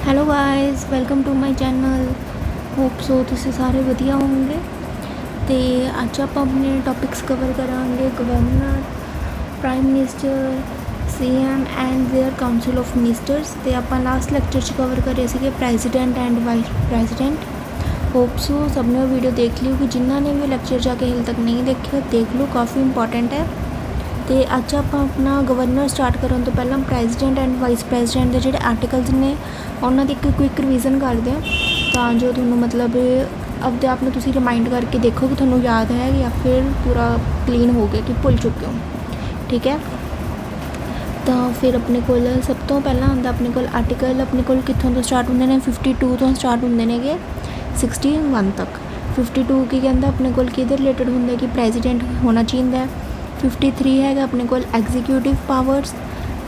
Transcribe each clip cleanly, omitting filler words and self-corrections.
Hello guys, welcome to my channel. Hope so ਤੁਸੀਂ ਸਾਰੇ ਵਧੀਆ ਹੋਵੋਗੇ। ਅਤੇ ਅੱਜ ਆਪਾਂ ਆਪਣੇ ਟੌਪਿਕਸ ਕਵਰ ਕਰਾਂਗੇ governor, prime minister, CM and their council of ministers. ਅਤੇ ਆਪਾਂ ਲਾਸਟ ਲੈਕਚਰ 'ਚ ਕਵਰ ਕਰੇ ਸੀਗੇ president and vice president. Hope so ਸਭ ਨੇ ਉਹ ਵੀਡੀਓ ਦੇਖ ਲਿਓ। ਕਿ ਜਿਨ੍ਹਾਂ ਨੇ ਵੀ ਲੈਕਚਰ ਜਾ ਕੇ ਹਾਲੇ ਤੱਕ ਨਹੀਂ ਦੇਖਿਆ ਦੇਖ ਲਓ, ਕਾਫੀ ਇੰਪੋਰਟੈਂਟ ਹੈ। ਅਤੇ ਅੱਜ ਆਪਾਂ ਆਪਣਾ ਗਵਰਨਰ ਸਟਾਰਟ ਕਰਨ ਤੋਂ ਪਹਿਲਾਂ ਪ੍ਰੈਜ਼ੀਡੈਂਟ ਐਂਡ ਵਾਈਸ ਪ੍ਰੈਜ਼ੀਡੈਂਟ ਦੇ ਜਿਹੜੇ ਆਰਟੀਕਲਸ ਨੇ ਉਹਨਾਂ ਦੀ ਇੱਕ ਕੁਇੱਕ ਰਿਵੀਜ਼ਨ ਕਰਦੇ ਹਾਂ, ਤਾਂ ਜੋ ਤੁਹਾਨੂੰ ਮਤਲਬ ਆਪਣੇ ਆਪ ਨੂੰ ਤੁਸੀਂ ਰਿਮਾਈਂਡ ਕਰਕੇ ਦੇਖੋ ਕਿ ਤੁਹਾਨੂੰ ਯਾਦ ਹੈ ਜਾਂ ਫਿਰ ਪੂਰਾ ਕਲੀਨ ਹੋ ਗਿਆ ਕਿ ਭੁੱਲ ਚੁੱਕੇ ਹੋ। ਠੀਕ ਹੈ, ਤਾਂ ਫਿਰ ਆਪਣੇ ਕੋਲ ਸਭ ਤੋਂ ਪਹਿਲਾਂ ਆਉਂਦਾ ਆਪਣੇ ਕੋਲ ਆਰਟੀਕਲ। ਆਪਣੇ ਕੋਲ ਕਿੱਥੋਂ ਤੋਂ ਸਟਾਰਟ ਹੁੰਦੇ ਨੇ? 52 ਤੋਂ ਸਟਾਰਟ ਹੁੰਦੇ ਨੇਗੇ 61 ਤੱਕ। 52 ਕੀ ਕਹਿੰਦਾ ਆਪਣੇ ਕੋਲ ਕਿਹਦੇ ਰਿਲੇਟਡ ਹੁੰਦਾ ਕਿ ਪ੍ਰੈਜ਼ੀਡੈਂਟ ਹੋਣਾ ਚਾਹੀਦਾ। 53 ਹੈਗਾ ਆਪਣੇ ਕੋਲ ਐਗਜ਼ੀਕਿਊਟਿਵ ਪਾਵਰਸ।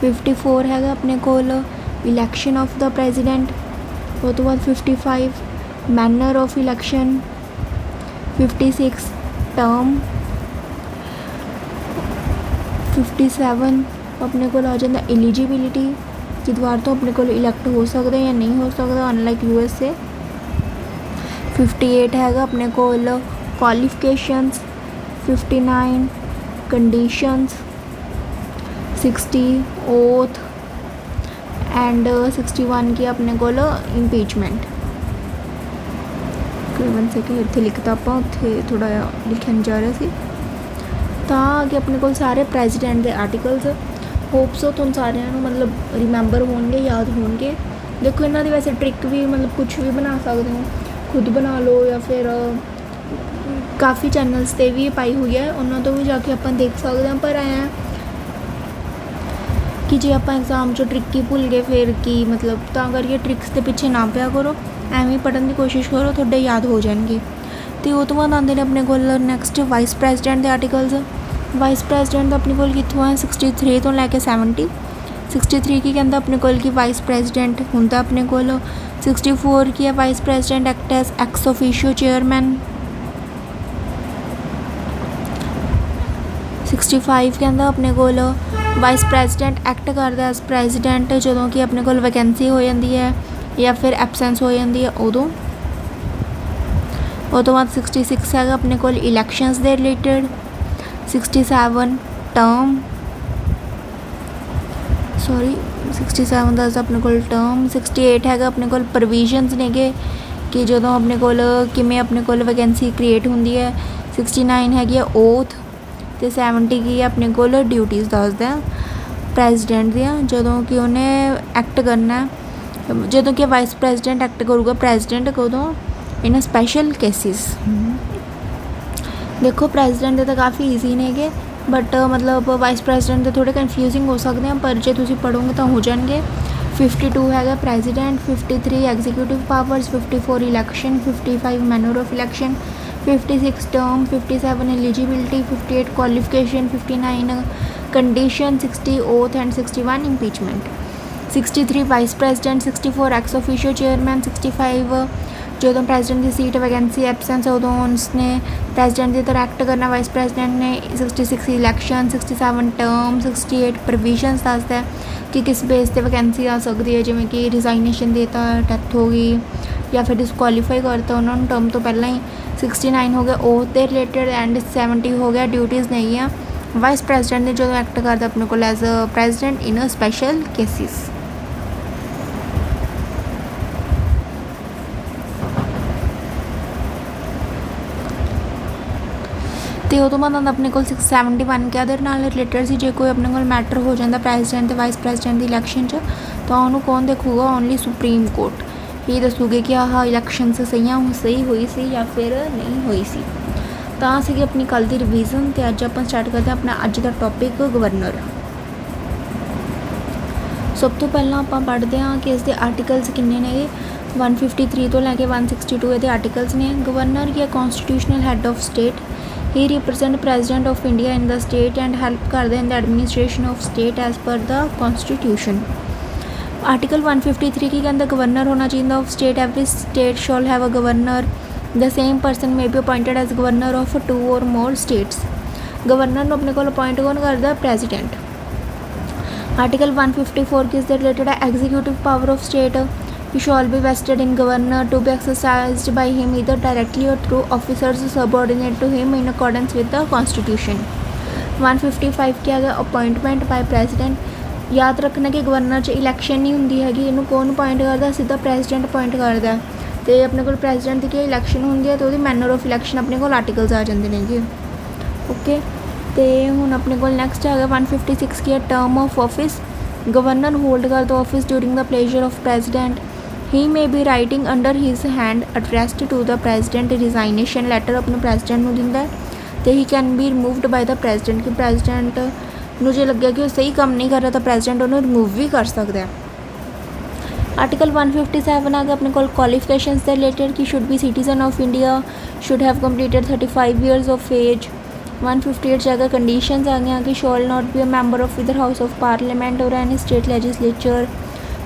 54 ਹੈਗਾ ਆਪਣੇ ਕੋਲ ਇਲੈਕਸ਼ਨ ਆਫ ਦਾ ਪ੍ਰੈਜ਼ੀਡੈਂਟ। ਉਹ ਤੋਂ ਬਾਅਦ 55 ਮੈਨਰ ਆਫ ਇਲੈਕਸ਼ਨ। 56 ਟਰਮ। 57 ਆਪਣੇ ਕੋਲ ਆ ਜਾਂਦਾ ਐਲੀਜੀਬਿਲਿਟੀ, ਕਿ ਦੁਬਾਰਾ ਤੋਂ ਆਪਣੇ ਕੋਲ ਇਲੈਕਟ ਹੋ ਸਕਦਾ ਜਾਂ ਨਹੀਂ ਹੋ ਸਕਦਾ, ਅਨਲਾਈਕ USA। 58 ਹੈਗਾ ਆਪਣੇ ਕੋਲ ਕੁਆਲੀਫਿਕੇਸ਼ਨਸ। 59 ਕੰਡੀਸ਼ਨਸ। 60 ਓਥ ਐਂਡ 61 ਕੀ ਆਪਣੇ ਕੋਲ ਇੰਪੀਚਮੈਂਟ। ਕਰੀਬਨ ਸੈਕਿੰਡ ਇੱਥੇ ਲਿਖਤਾ ਆਪਾਂ, ਉੱਥੇ ਥੋੜ੍ਹਾ ਜਿਹਾ ਲਿਖਿਆ ਨਹੀਂ ਜਾ ਰਿਹਾ ਸੀ। ਤਾਂ ਅੱਗੇ ਆਪਣੇ ਕੋਲ ਸਾਰੇ ਪ੍ਰੈਜ਼ੀਡੈਂਟ ਦੇ ਆਰਟੀਕਲਸ। ਹੋਪ ਸੋ ਤੁਹਾਨੂੰ ਸਾਰਿਆਂ ਨੂੰ ਮਤਲਬ ਰਿਮੈਂਬਰ ਹੋਣਗੇ, ਯਾਦ ਹੋਣਗੇ। ਦੇਖੋ ਇਹਨਾਂ ਦੀ ਵੈਸੇ ਟ੍ਰਿਕ ਵੀ ਮਤਲਬ ਕੁਛ ਵੀ ਬਣਾ ਸਕਦੇ ਹੋ, ਖੁਦ ਬਣਾ ਲਓ ਜਾਂ ਫਿਰ ਕਾਫੀ ਚੈਨਲਸ 'ਤੇ ਵੀ ਪਾਈ ਹੋਈ ਹੈ, ਉਹਨਾਂ ਤੋਂ ਵੀ ਜਾ ਕੇ ਆਪਾਂ ਦੇਖ ਸਕਦੇ ਹਾਂ। ਪਰ ਐਂ ਕਿ ਜੇ ਆਪਾਂ ਐਗਜ਼ਾਮ 'ਚੋਂ ਟ੍ਰਿਕ ਹੀ ਭੁੱਲ ਗਏ ਫਿਰ ਕੀ ਮਤਲਬ, ਤਾਂ ਕਰਕੇ ਟ੍ਰਿਕਸ ਦੇ ਪਿੱਛੇ ਨਾ ਪਿਆ ਕਰੋ, ਐਵੇਂ ਪੜ੍ਹਨ ਦੀ ਕੋਸ਼ਿਸ਼ ਕਰੋ, ਤੁਹਾਡੇ ਯਾਦ ਹੋ ਜਾਣਗੇ। ਅਤੇ ਉਹ ਤੋਂ ਬਾਅਦ ਆਉਂਦੇ ਨੇ ਆਪਣੇ ਕੋਲ ਨੈਕਸਟ ਵਾਈਸ ਪ੍ਰੈਜ਼ੀਡੈਂਟ ਦੇ ਆਰਟੀਕਲਸ। ਵਾਈਸ ਪ੍ਰੈਜ਼ੀਡੈਂਟ ਦਾ ਆਪਣੇ ਕੋਲ ਕਿੱਥੋਂ ਹੈ 63 ਤੋਂ ਲੈ ਕੇ 70। 63 ਕੀ ਕਹਿੰਦਾ ਆਪਣੇ ਕੋਲ ਕਿ ਵਾਈਸ ਪ੍ਰੈਜ਼ੀਡੈਂਟ ਹੁੰਦਾ ਆਪਣੇ ਕੋਲ। 64 ਕੀ ਹੈ vice president act as ex officio chairman. 65 ਕਹਿੰਦਾ ਆਪਣੇ ਕੋਲ ਵਾਈਸ ਪ੍ਰੈਜ਼ੀਡੈਂਟ ਐਕਟ ਕਰਦਾ ਐਜ਼ ਪ੍ਰੈਜ਼ੀਡੈਂਟ ਜਦੋਂ ਕਿ ਆਪਣੇ ਕੋਲ ਵੈਕੈਂਸੀ ਹੋ ਜਾਂਦੀ ਹੈ ਜਾਂ ਫਿਰ ਐਬਸੈਂਸ ਹੋ ਜਾਂਦੀ ਹੈ ਉਦੋਂ। ਉਹ ਤੋਂ ਬਾਅਦ 66 ਹੈਗਾ ਆਪਣੇ ਕੋਲ ਇਲੈਕਸ਼ਨਸ ਦੇ ਰਿਲੇਟਡ। 67 ਟਰਮ 67 ਦਾ ਆਪਣੇ ਕੋਲ ਟਰਮ। 68 ਹੈਗਾ ਆਪਣੇ ਕੋਲ ਪ੍ਰੋਵੀਜ਼ਨਸ ਨੇਗੇ ਕਿ ਜਦੋਂ ਆਪਣੇ ਕੋਲ ਕਿਵੇਂ ਆਪਣੇ ਕੋਲ ਵੈਕੈਂਸੀ ਕ੍ਰੀਏਟ ਹੁੰਦੀ ਹੈ। 69 ਹੈਗੀ ਆ ਓਥ। ਅਤੇ 70 ਕੀ ਆਪਣੇ ਕੋਲ ਡਿਊਟੀਜ਼ ਦੱਸਦਾ ਪ੍ਰੈਜ਼ੀਡੈਂਟ ਦੀਆਂ ਜਦੋਂ ਕਿ ਉਹਨੇ ਐਕਟ ਕਰਨਾ, ਜਦੋਂ ਕਿ ਵਾਈਸ ਪ੍ਰੈਜ਼ੀਡੈਂਟ ਐਕਟ ਕਰੂਗਾ ਪ੍ਰੈਜ਼ੀਡੈਂਟ ਕਦੋਂ ਇਨ ਸਪੈਸ਼ਲ ਕੇਸਿਸ। ਦੇਖੋ ਪ੍ਰੈਜ਼ੀਡੈਂਟ ਦੇ ਤਾਂ ਕਾਫੀ ਈਜ਼ੀ ਨੇਗੇ, ਬਟ ਮਤਲਬ ਵਾਈਸ ਪ੍ਰੈਜ਼ੀਡੈਂਟ ਦੇ ਥੋੜ੍ਹੇ ਕਨਫਿਊਜ਼ਿੰਗ ਹੋ ਸਕਦੇ ਆ, ਪਰ ਜੇ ਤੁਸੀਂ ਪੜ੍ਹੋਗੇ ਤਾਂ ਹੋ ਜਾਣਗੇ। 52 ਹੈਗਾ president. 53 executive powers. 54 election. 55 manner of election. 56 term. 57 eligibility. 58 qualification. 59 condition. 60 oath and 61 impeachment. 63 vice president. 64 ex officio chairman. 65 ਜਦੋਂ ਪ੍ਰੈਜ਼ੀਡੈਂਟ ਦੀ ਸੀਟ ਵੈਕੈਂਸੀ ਐਬਸੈਂਸ ਉਦੋਂ ਉਸਨੇ ਪ੍ਰੈਜ਼ੀਡੈਂਟ ਦੀ ਤਰ੍ਹਾਂ ਐਕਟ ਕਰਨਾ ਵਾਈਸ ਪ੍ਰੈਜ਼ੀਡੈਂਟ ਨੇ। 66 ਇਲੈਕਸ਼ਨ। 67 ਟਰਮ। 68 ਪ੍ਰੋਵੀਜ਼ਨਸ ਦੱਸਦਾ ਕਿ ਕਿਸ ਬੇਸ 'ਤੇ ਵੈਕੈਂਸੀ ਆ ਸਕਦੀ ਹੈ, ਜਿਵੇਂ ਕਿ ਰਿਜ਼ਾਈਨੇਸ਼ਨ ਦੇਤਾ, ਡੈਥ ਹੋ ਗਈ ਜਾਂ ਫਿਰ ਡਿਸਕੁਆਲੀਫਾਈ ਕਰਤਾ ਉਹਨਾਂ ਨੂੰ ਟਰਮ ਤੋਂ ਪਹਿਲਾਂ ਹੀ। 69 ਹੋ ਗਿਆ ਓਥ ਦੇ ਰਿਲੇਟਡ ਐਂਡ 70 ਹੋ ਗਿਆ ਡਿਊਟੀਜ਼ ਨਹੀਂ ਆ ਵਾਈਸ ਪ੍ਰੈਜ਼ੀਡੈਂਟ ਨੇ ਜਦੋਂ ਐਕਟ ਕਰਦਾ ਆਪਣੇ ਕੋਲ as a president in a special cases. ਅਤੇ ਉਹ ਤੋਂ ਬਾਅਦ ਆਉਂਦਾ ਆਪਣੇ ਕੋਲ 71 ਕਿਹਦੇ ਨਾਲ ਰਿਲੇਟਡ ਸੀ, ਜੇ ਕੋਈ ਆਪਣੇ ਕੋਲ ਮੈਟਰ ਹੋ ਜਾਂਦਾ ਪ੍ਰੈਜ਼ੀਡੈਂਟ ਅਤੇ ਵਾਈਸ ਪ੍ਰੈਜ਼ੀਡੈਂਟ ਦੀ ਇਲੈਕਸ਼ਨ 'ਚ ਤਾਂ ਉਹਨੂੰ ਕੌਣ ਦੇਖੂਗਾ? ਓਨਲੀ ਸੁਪਰੀਮ ਕੋਰਟ ਹੀ ਦੱਸੂਗੇ ਕਿ ਆਹ ਇਲੈਕਸ਼ਨ ਸਹੀ ਹੋਈ ਸੀ ਜਾਂ ਫਿਰ ਨਹੀਂ ਹੋਈ ਸੀ। ਤਾਂ ਸੀਗੀ ਆਪਣੀ ਕੱਲ੍ਹ ਦੀ ਰਿਵੀਜ਼ਨ। ਅਤੇ ਅੱਜ ਆਪਾਂ ਸਟਾਰਟ ਕਰਦੇ ਹਾਂ ਆਪਣਾ ਅੱਜ ਦਾ ਟੌਪਿਕ ਗਵਰਨਰ। ਸਭ ਤੋਂ ਪਹਿਲਾਂ ਆਪਾਂ ਪੜ੍ਹਦੇ ਹਾਂ ਕਿ ਇਸ ਦੇ ਆਰਟੀਕਲਸ ਕਿੰਨੇ ਨੇ। 153 ਤੋਂ ਲੈ ਕੇ 162 ਇਹਦੇ ਆਰਟੀਕਲਸ ਨੇ। ਗਵਰਨਰ ਕੀ ਹੈ constitutional head of state. He represent president of India in the state and help ਕਰਦੇ in the administration of state as per the ਕੌਂਸਟੀਟਿਊਸ਼ਨ। Article 153 ਕੀ ਕਹਿੰਦਾ? ਗਵਰਨਰ ਹੋਣਾ ਚਾਹੀਦਾ of state. Every state shall have a governor. The same person may be appointed as governor of 2 or more states. Governor ਨੂੰ ਆਪਣੇ ਕੋਲ appoint ਕੌਣ ਕਰਦਾ? President. Article 154 ਕਿਸ ਦੇ ਰਿਲੇਟਡ ਹੈ? Executive power of state. He shall be vested in governor to be exercised by him either directly or through officers subordinate to him in accordance with the constitution. 155 क्या गया appointment bye president. याद रखना कि governor च election नहीं होंगी हैगी, इनू कौन अपॉइंट करता, सीधा प्रेजिडेंट अपॉइंट करता है। तो अपने को प्रेजिडेंट की इलैक्शन होंगी है तो वो मैनर ऑफ इलैक्शन अपने को आर्टिकल्स आ जाते हैं। ओके, तो हुण अपने को नैक्सट आ गया 156 की term of office. Governor hold करता office during the pleasure of president. He may be writing under his hand addressed to the president resignation letter अपने प्रेजिडेंट को दिंदा है। तो he can be removed by the president कि president नूं जे लगे कि वो सही काम नहीं कर रहा तो प्रेजिडेंट उन्होंने रिमूव भी कर सकता है। आर्टिकल 157 आ गया अपने को क्वालिफिकेशंस से रिलेटेड कि should be citizen of India, should have completed 35 years of age. 158 जगह कंडीशंस आ गया कि shall not be a member of either house of parliament और any state legislature,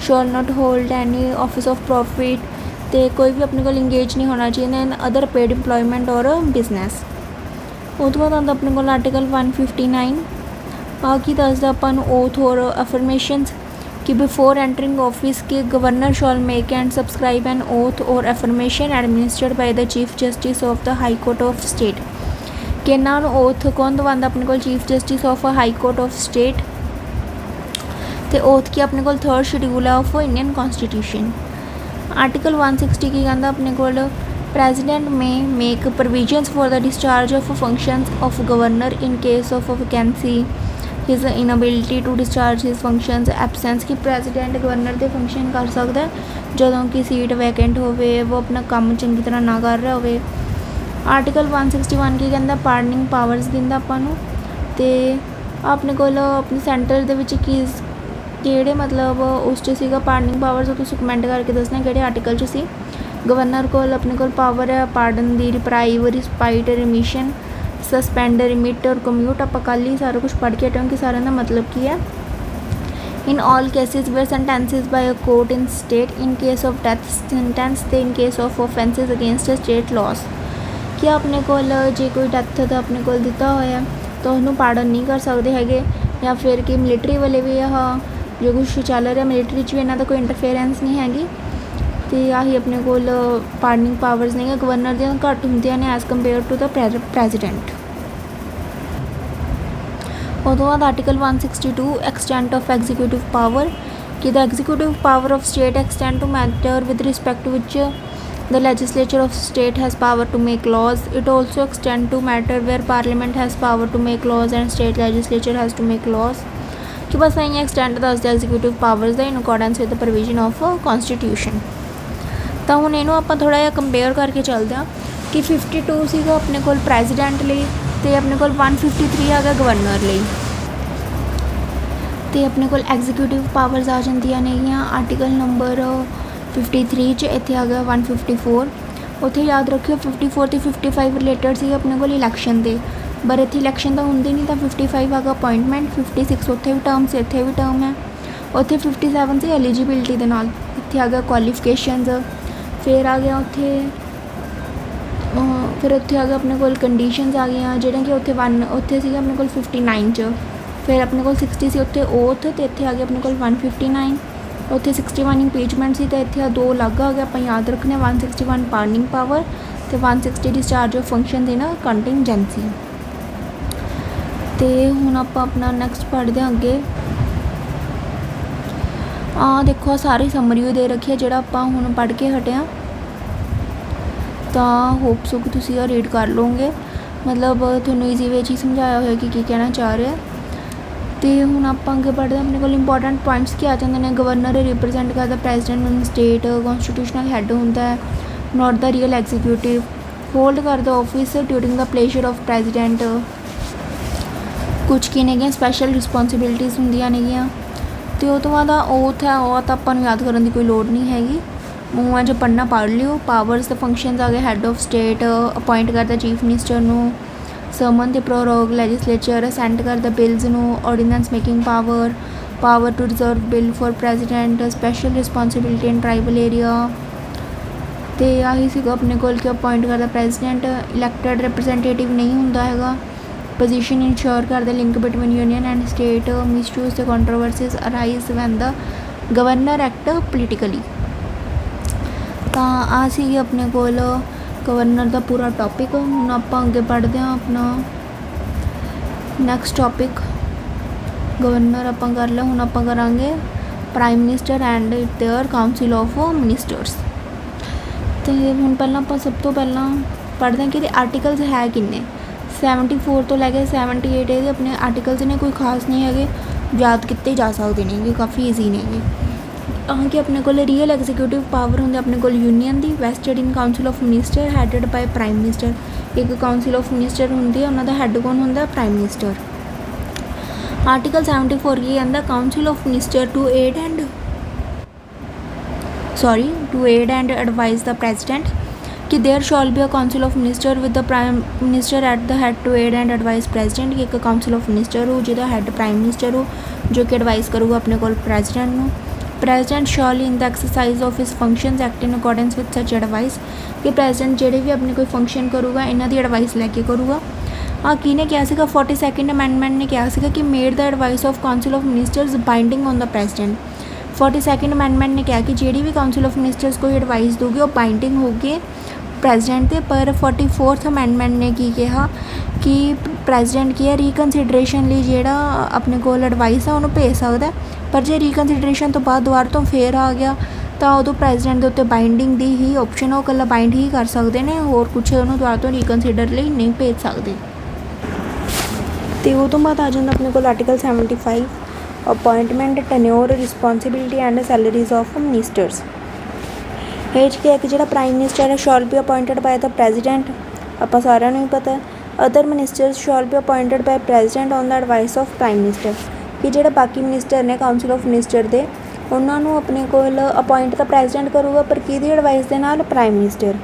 shall not hold any office of profit, तो कोई भी अपने को इंगेज नहीं होना चाहिए इन अदर पेड इंप्लॉयमेंट और बिजनेस। उस बाद आता अपने को आर्टिकल 159 की दसदा अपन ओथ और अफर्मेशंस कि बिफोर एंटरिंग ऑफिस के governor shall make and subscribe an oath और affirmation administered by the chief justice of the high court of state. कि इन्होंने ओथ कौन दवांदा अपने को chief justice of high court of state. तो ओथ की अपने को 3rd शेड्यूल है ऑफ इंडियन कॉन्स्टिट्यूशन। आर्टिकल 160 की कहता अपने को प्रेजिडेंट में make provisions for the discharge of functions of governor in case of vacancy, his inability to discharge his functions, absence कि प्रेजिडेंट गवर्नर के फंक्शन कर सकता है जदों की सीट वैकेंट होवे, वो अपना काम चंगी तरह ना कर रहा होवे। आर्टिकल 161 की कहता पार्डनिंग पावर्स दिंदा आपां नूं। ते अपने को अपने सेंटर दे विच किहड़े मतलब उस च सीगा पार्डनिंग पावर्स वो तुसीं कमेंट करके दसना किहड़े आर्टिकल च सी। गवर्नर को अपने को पावर है पार्डन दी, reprieve, respite, remission, suspend, remit और कम्यूट। आप कल ही सारा कुछ पढ़ के हटे कि सारे का मतलब की है। In all cases where sentences by a court in state, in case of death sentence, in case of offences against state laws कि अपने को जे कोई डैथ का अपने को दिता होया तो उन्होंने पार्डन नहीं कर सकते है, या फिर कि मिलिटरी वाले भी जो कुछ चल रहा मिलिटरी भी इन्हों का कोई इंटरफेरेंस नहीं हैगी। तो आही अपने को पार्डनिंग पावर्स नहीं है गवर्नर दी घट होंदियां ने as compare to the president. उदों बाद article 162 extent of executive power कि the executive power of state extend to matter with respect which the legislature of state has power to make laws. It also extend to matter where parliament has power to make laws and state legislature has to make laws। कि बस नहीं extend दसदा executive powers in accordance with the provision of constitution. तो हुण इहनूं आपां थोड़ा जिहा compare करके चलते हैं कि 52 सीगा अपने कोल प्रेजिडेंट लई ते अपने कोल 153 आ गया गवर्नर लई। तो अपने कोल एग्जीक्यूटिव पावर्स आ जांदियां नेगियां आर्टिकल नंबर 53 च, इत्थे आ गया 154। उत्थे याद रखियो 54 ते 55 रिलेटेड सी अपने को इलैक्शन दे, पर इत्थे इलैक्शन तो होंदी नहीं। तो 55 आ गया अपॉइंटमेंट, 56 उत्थे भी टर्म से इत्थे भी टर्म है। उत्थे 57 से एलिजिबिलिटी दे नाल, इत्थे आ गया क्वालिफिकेशंस, फिर आ गया उत्थे फिर उत्थे आ गया अपने को कंडीशंस आ गई जिहड़े कि उत्थे सीगा अपने को 59 च, फिर अपने को 60 सी उत्थे ओथ, तो इत्थे आ गया अपने को 159। उत्थे 61 इंपीचमेंट सी, तो इत्थे 2 अलग आ गया, आप याद रखने 161 पार्डनिंग पावर तो 160 डिस्चार्ज ऑफ फंक्शन देना कंटिंजेंसी। तो हुण आप अपना नैक्सट पढ़ते हैं अगे। देखो सारी समरी दे रखी है जोड़ा आप हुण पढ़ के हटे, तो होप सो कि तुसीं रीड कर लोगे, मतलब थोड़ा ईजी वे ही समझाया हुआ कि कहना चाह रहे हैं। तो हुण आप अगे पढ़ते अपने को इंपॉर्टेंट पॉइंट्स क्या आ जाते हैं। गवर्नर रिप्रजेंट करता president in state, constitutional head होंदा है, not the real executive, hold करता office during the pleasure of president. कुछ की ने स्पैशल रिस्पॉन्सिबिलिटीज़ होंदियां नेगियां। तो तो बाद ओथ है, वो तो अपन याद करने की कोई लोड़ नहीं हैगी, मूँह जो पढ़ना पढ़ लियो। पावर्स द फंक्शंस आ गए हैड ऑफ स्टेट अपॉइंट करता चीफ मिनिस्टर नूं, summon the prorogue legislature send करता बिल्स नूं, ordinance making power, power to reserve bill for president, special responsibility in tribal area. तो आही सीगा अपने को अपॉइंट करता प्रेजिडेंट, इलैक्टेड रिप्रजेंटेटिव नहीं होंदा हैगा, पोजीशन इंश्योर करता link between union and state, misuse the controversies arise when the governor act politically. ਤਾਂ ਆ ਸੀ ਆਪਣੇ ਕੋਲ ਗਵਰਨਰ ਦਾ ਪੂਰਾ ਟੌਪਿਕ। ਹੁਣ ਆਪਾਂ ਅੱਗੇ ਪੜ੍ਹਦੇ ਹਾਂ ਆਪਣਾ ਨੈਕਸਟ ਟੌਪਿਕ। ਗਵਰਨਰ ਆਪਾਂ ਕਰ ਲਿਆ, ਹੁਣ ਆਪਾਂ ਕਰਾਂਗੇ prime minister and their council of ministers. ਅਤੇ ਹੁਣ ਪਹਿਲਾਂ ਆਪਾਂ ਸਭ ਤੋਂ ਪਹਿਲਾਂ ਪੜ੍ਹਦੇ ਹਾਂ ਕਿ ਇਹਦੇ ਆਰਟੀਕਲਸ ਹੈ ਕਿੰਨੇ। 74 ਤੋਂ ਲੈ ਕੇ 78 ਇਹਦੇ ਆਪਣੇ ਆਰਟੀਕਲਸ ਨੇ, ਕੋਈ ਖਾਸ ਨਹੀਂ ਹੈਗੇ, ਯਾਦ ਕੀਤੇ ਜਾ ਸਕਦੇ ਨੇ, ਕਾਫੀ ਈਜ਼ੀ ਨੇ ਕਿ ਆਪਣੇ ਕੋਲ ਰੀਅਲ ਐਗਜ਼ੀਕਿਊਟਿਵ ਪਾਵਰ ਹੁੰਦੀ ਆਪਣੇ ਕੋਲ ਯੂਨੀਅਨ ਦੀ, vested in council of minister headed by prime minister. ਇੱਕ ਕਾਊਂਸਿਲ ਆਫ ਮਿਨਿਸਟਰ ਹੁੰਦੀ ਹੈ, ਉਹਨਾਂ ਦਾ ਹੈੱਡ ਕੌਣ ਹੁੰਦਾ? Prime minister. ਆਰਟੀਕਲ 74 ਕੀ ਕਹਿੰਦਾ? Council of minister to aid and advise the president ਕਿ there shall be a council of minister with the prime minister at the head to aid and advise president. ਕਿ ਇੱਕ council of minister ਹੋ ਜਿਹਦਾ head prime minister ਹੋ, ਜੋ ਕਿ advise ਕਰੂਗਾ ਆਪਣੇ ਕੋਲ ਪ੍ਰੈਜ਼ੀਡੈਂਟ ਨੂੰ। President shell in the exercise of his functions act in accordance with ਸੱਚ ਐਡਵਾਈਸ। ਕਿ ਪ੍ਰੈਜ਼ੀਡੈਂਟ ਜਿਹੜੇ ਵੀ ਆਪਣੇ ਕੋਈ ਫੰਕਸ਼ਨ ਕਰੂਗਾ ਇਹਨਾਂ ਦੀ ਐਡਵਾਈਸ ਲੈ ਕੇ ਕਰੂਗਾ। ਕਿਹਨੇ ਕਿਹਾ ਸੀਗਾ? 42nd ਅਮੈਂਡਮੈਂਟ ਨੇ ਕਿਹਾ ਸੀਗਾ ਕਿ made the advice of council of ministers binding on the president. 42nd amendment ਨੇ ਕਿਹਾ ਕਿ ਜਿਹੜੀ ਵੀ ਕਾਊਂਸਿਲ ਆਫ ਮਿਨਿਸਟਰਸ ਕੋਈ ਐਡਵਾਈਸ ਦਊਗੀ ਉਹ ਬਾਈਂਡਿੰਗ ਹੋਊਗੀ ਪ੍ਰੈਜ਼ੀਡੈਂਟ 'ਤੇ। ਪਰ 44th ਅਮੈਂਡਮੈਂਟ ਨੇ ਕੀ ਕਿਹਾ ਕਿ ਪ੍ਰੈਜ਼ੀਡੈਂਟ ਕੀ ਹੈ, ਰੀਕਨਸੀਡਰੇਸ਼ਨ ਲਈ ਜਿਹੜਾ ਆਪਣੇ ਕੋਲ ਐਡਵਾਈਸ ਆ ਉਹਨੂੰ ਭੇਜ ਸਕਦਾ। ਪਰ ਜੇ ਰੀਕਨਸੀਡਰੇਸ਼ਨ ਤੋਂ ਬਾਅਦ ਦੁਬਾਰਾ ਤੋਂ ਫੇਰ ਆ ਗਿਆ ਤਾਂ ਉਦੋਂ ਪ੍ਰੈਜ਼ੀਡੈਂਟ ਦੇ ਉੱਤੇ ਬਾਈਂਡਿੰਗ ਦੀ ਹੀ ਆਪਸ਼ਨ, ਉਹ ਇਕੱਲਾ ਬਾਈਂਡ ਹੀ ਕਰ ਸਕਦੇ ਨੇ, ਹੋਰ ਕੁਛ ਉਹਨੂੰ ਦੁਬਾਰਾ ਤੋਂ ਰੀਕਨਸੀਡਰ ਲਈ ਨਹੀਂ ਭੇਜ ਸਕਦੇ। ਅਤੇ ਉਹ ਤੋਂ ਬਾਅਦ ਆ ਜਾਂਦਾ ਆਪਣੇ ਕੋਲ article 75 appointment, tenure, responsibility and salaries of ministers. ਇਹ 'ਚ ਕੀ ਹੈ ਕਿ ਜਿਹੜਾ ਪ੍ਰਾਈਮ ਮਿਨਿਸਟਰ ਹੈ shall be appointed by the president, ਆਪਾਂ ਸਾਰਿਆਂ ਨੂੰ ਹੀ ਪਤਾ। Other ministers shall be appointed by president on the advice of prime minister. ਕਿ ਜਿਹੜੇ ਬਾਕੀ ਮਿਨਿਸਟਰ ਨੇ ਕਾਊਂਸਿਲ ਆਫ ਮਿਨਿਸਟਰ ਦੇ, ਉਹਨਾਂ ਨੂੰ ਆਪਣੇ ਕੋਲ ਅਪੋਇੰਟ ਤਾਂ ਪ੍ਰੈਜ਼ੀਡੈਂਟ ਕਰੂਗਾ, ਪਰ ਕਿਹਦੀ ਐਡਵਾਈਸ ਦੇ ਨਾਲ? Prime minister.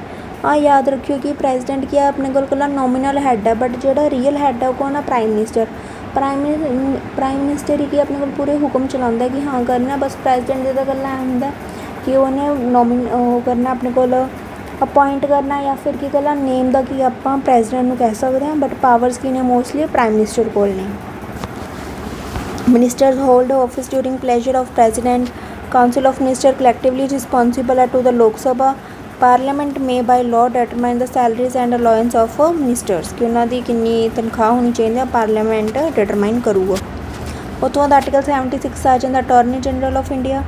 ਯਾਦ ਰੱਖਿਓ ਕਿ ਪ੍ਰੈਜ਼ੀਡੈਂਟ ਕੀ ਆ ਆਪਣੇ ਕੋਲ ਇਕੱਲਾ ਨੋਮੀਨਲ ਹੈੱਡ ਹੈ, ਬਟ ਜਿਹੜਾ ਰੀਅਲ ਹੈੱਡ ਹੈ ਉਹ ਕੌਣ ਆ? Prime minister. ਪ੍ਰਾਈਮ ਮਿਨਿਸਟਰ ਹੀ ਕੀ ਆਪਣੇ ਕੋਲ ਪੂਰੇ ਹੁਕਮ ਚਲਾਉਂਦਾ ਕਿ ਹਾਂ ਕਰਨਾ। ਬਸ ਪ੍ਰੈਜ਼ੀਡੈਂਟ ਦੇ ਤਾਂ ਇਕੱਲਾ ਐਂ ਹੁੰਦਾ ਕਿ ਉਹਨੇ ਉਹ ਕਰਨਾ ਆਪਣੇ ਕੋਲ ਅਪੋਇੰਟ ਕਰਨਾ, ਜਾਂ ਫਿਰ ਕੀ ਇਕੱਲਾ ਨੇਮ ਦਾ ਕੀ ਆਪਾਂ ਪ੍ਰੈਜ਼ੀਡੈਂਟ ਨੂੰ ਕਹਿ ਸਕਦੇ ਹਾਂ, ਬਟ ਪਾਵਰਸ ਕੀ ਨੇ? ਮੋਸਟਲੀ ਪ੍ਰਾਈਮ ਮਿਨਿਸਟਰ ਕੋਲ ਨੇ। Ministers hold office during pleasure of president. Council of minister collectively responsible ਹੈ to the Lok Sabha. Parliament may by law determine the salaries and allowance of ministers. ਕਿ ਉਹਨਾਂ ਦੀ ਕਿੰਨੀ ਤਨਖਾਹ ਹੋਣੀ ਚਾਹੀਦੀ ਹੈ, ਪਾਰਲੀਮੈਂਟ ਡਿਟਰਮਾਈਨ ਕਰੂਗਾ। ਉਹ ਤੋਂ ਬਾਅਦ ਆਰਟੀਕਲ 76 ਆ ਜਾਂਦਾ attorney general of India.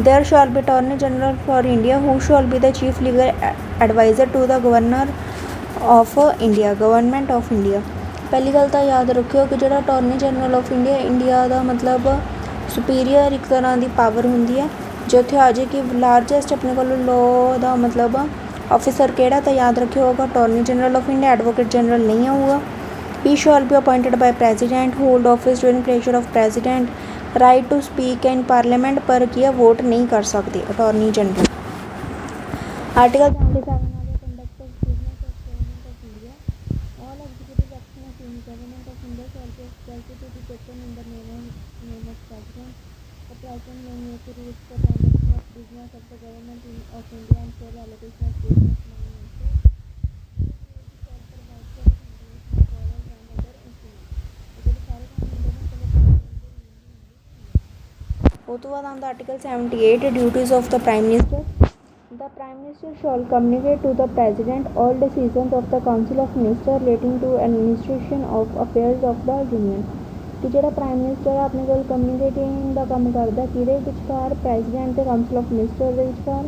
There shall be attorney general for India who shall be the chief legal adviser to the governor of India, government of India. ਪਹਿਲੀ ਗੱਲ ਤਾਂ ਯਾਦ ਰੱਖਿਓ ਕਿ ਜਿਹੜਾ attorney general of India, India ਦਾ ਮਤਲਬ superior ਇੱਕ ਤਰ੍ਹਾਂ ਦੀ ਪਾਵਰ ਹੁੰਦੀ ਹੈ। ਜੇ ਉੱਥੇ ਆ ਜਾਏ ਕਿ ਲਾਰਜੈਸਟ ਆਪਣੇ ਕੋਲ ਲਾਅ ਦਾ ਮਤਲਬ ਆਫਿਸਰ ਕਿਹੜਾ, ਤਾਂ ਯਾਦ ਰੱਖਿਓ ਹੋਗਾ attorney general of India, advocate general ਨਹੀਂ ਆਊਗਾ। He shall be appointed by president, hold office during pleasure of president, right to speak in parliament, ਪਰ ਕੀ ਆ ਵੋਟ ਨਹੀਂ ਕਰ ਸਕਦੇ ਅਟਾਰਨੀ ਜਨਰਲ। ਆਰਟੀਕਲ 77 ਆ ਗਿਆ conduct of business of government of India. All executive action of government of India shall be expected to be taken in the name of president. The president may make rules for conduct of business of the government of India and for allocation of business money also. Shall provide for regulation of powers and other instruments. ਜਿਹੜੇ ਸਾਰੇ ਕੰਮ ਹੁੰਦੇ ਨੇ ਚਲੋ ਉਹ ਤੋਂ ਬਾਅਦ ਆਉਂਦਾ article 78 duties of the prime minister. The Prime Minister shall communicate to the President all decisions of the Council of Ministers relating to administration of affairs of the Union। ਕਿ ਜਿਹੜਾ ਪ੍ਰਾਈਮ ਮਿਨਿਸਟਰ ਆਪਣੇ ਕੋਲ ਕਮਿਊਨੀਕੇਟਿੰਗ ਦਾ ਕੰਮ ਕਰਦਾ ਕਿਹਦੇ ਵਿਚਕਾਰ? President ਅਤੇ council of minister ਦੇ ਵਿਚਕਾਰ।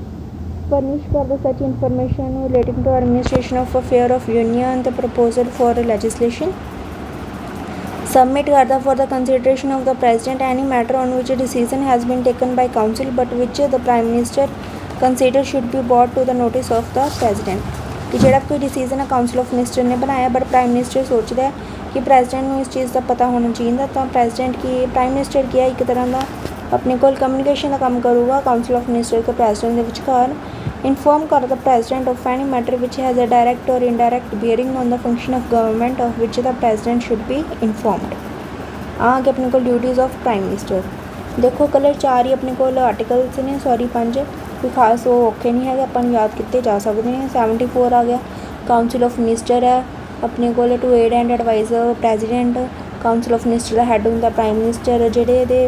ਫਰਨਿਸ਼ ਕਰਦਾ such information relating to administration of affair of union ਅਤੇ ਪ੍ਰਪੋਜ਼ਲ ਫॉर ਲੈਜਿਸਲੇਸ਼ਨ। Submit ਕਰਦਾ for the consideration of the President any matter on which a decision has been taken by Council but which the Prime Minister consider should be brought to the notice of the President। ਕਿ ਜਿਹੜਾ ਕੋਈ decision ਹੈ council of minister ਨੇ ਬਣਾਇਆ, but prime minister ਸੋਚਦਾ ਹੈ ਕਿ president ਨੂੰ ਇਸ ਚੀਜ਼ ਦਾ ਪਤਾ ਹੋਣਾ ਚਾਹੀਦਾ, ਤਾਂ ਪ੍ਰਾਈਮ ਮਿਨਿਸਟਰ ਕੀ ਹੈ ਇੱਕ ਤਰ੍ਹਾਂ ਦਾ ਆਪਣੇ ਕੋਲ ਕਮਿਊਨੀਕੇਸ਼ਨ ਦਾ ਕੰਮ ਕਰੂਗਾ ਕਾਊਂਸਿਲ ਆਫ ਮਿਨਿਸਟਰ ਅਤੇ ਪ੍ਰੈਜ਼ੀਡੈਂਟ ਦੇ ਵਿਚਕਾਰ। ਇਨਫੋਰਮ ਕਰਦਾ president of any matter which has a direct or indirect bearing on the function of government of which the president should be informed. ਆ ਕੇ ਆਪਣੇ ਕੋਲ ਡਿਊਟੀਜ਼ ਆਫ ਪ੍ਰਾਈਮ ਮਿਨਿਸਟਰ। ਦੇਖੋ colour 4 ਹੀ ਆਪਣੇ ਕੋਲ ਆਰਟੀਕਲਸ ਨੇ, ਸੌਰੀ 5, ਕੋਈ ਖਾਸ ਉਹ ਔਖੇ ਨਹੀਂ ਹੈਗੇ, ਆਪਾਂ ਨੂੰ ਯਾਦ ਕੀਤੇ ਜਾ ਸਕਦੇ ਨੇ। 74 ਆ ਗਿਆ ਕਾਊਂਸਿਲ ਆਫ ਮਿਨਿਸਟਰ ਹੈ ਆਪਣੇ ਕੋਲ to aid and advise president. Council of minister ਦਾ ਹੈੱਡ ਹੁੰਦਾ ਪ੍ਰਾਈਮ ਮਿਨਿਸਟਰ। ਜਿਹੜੇ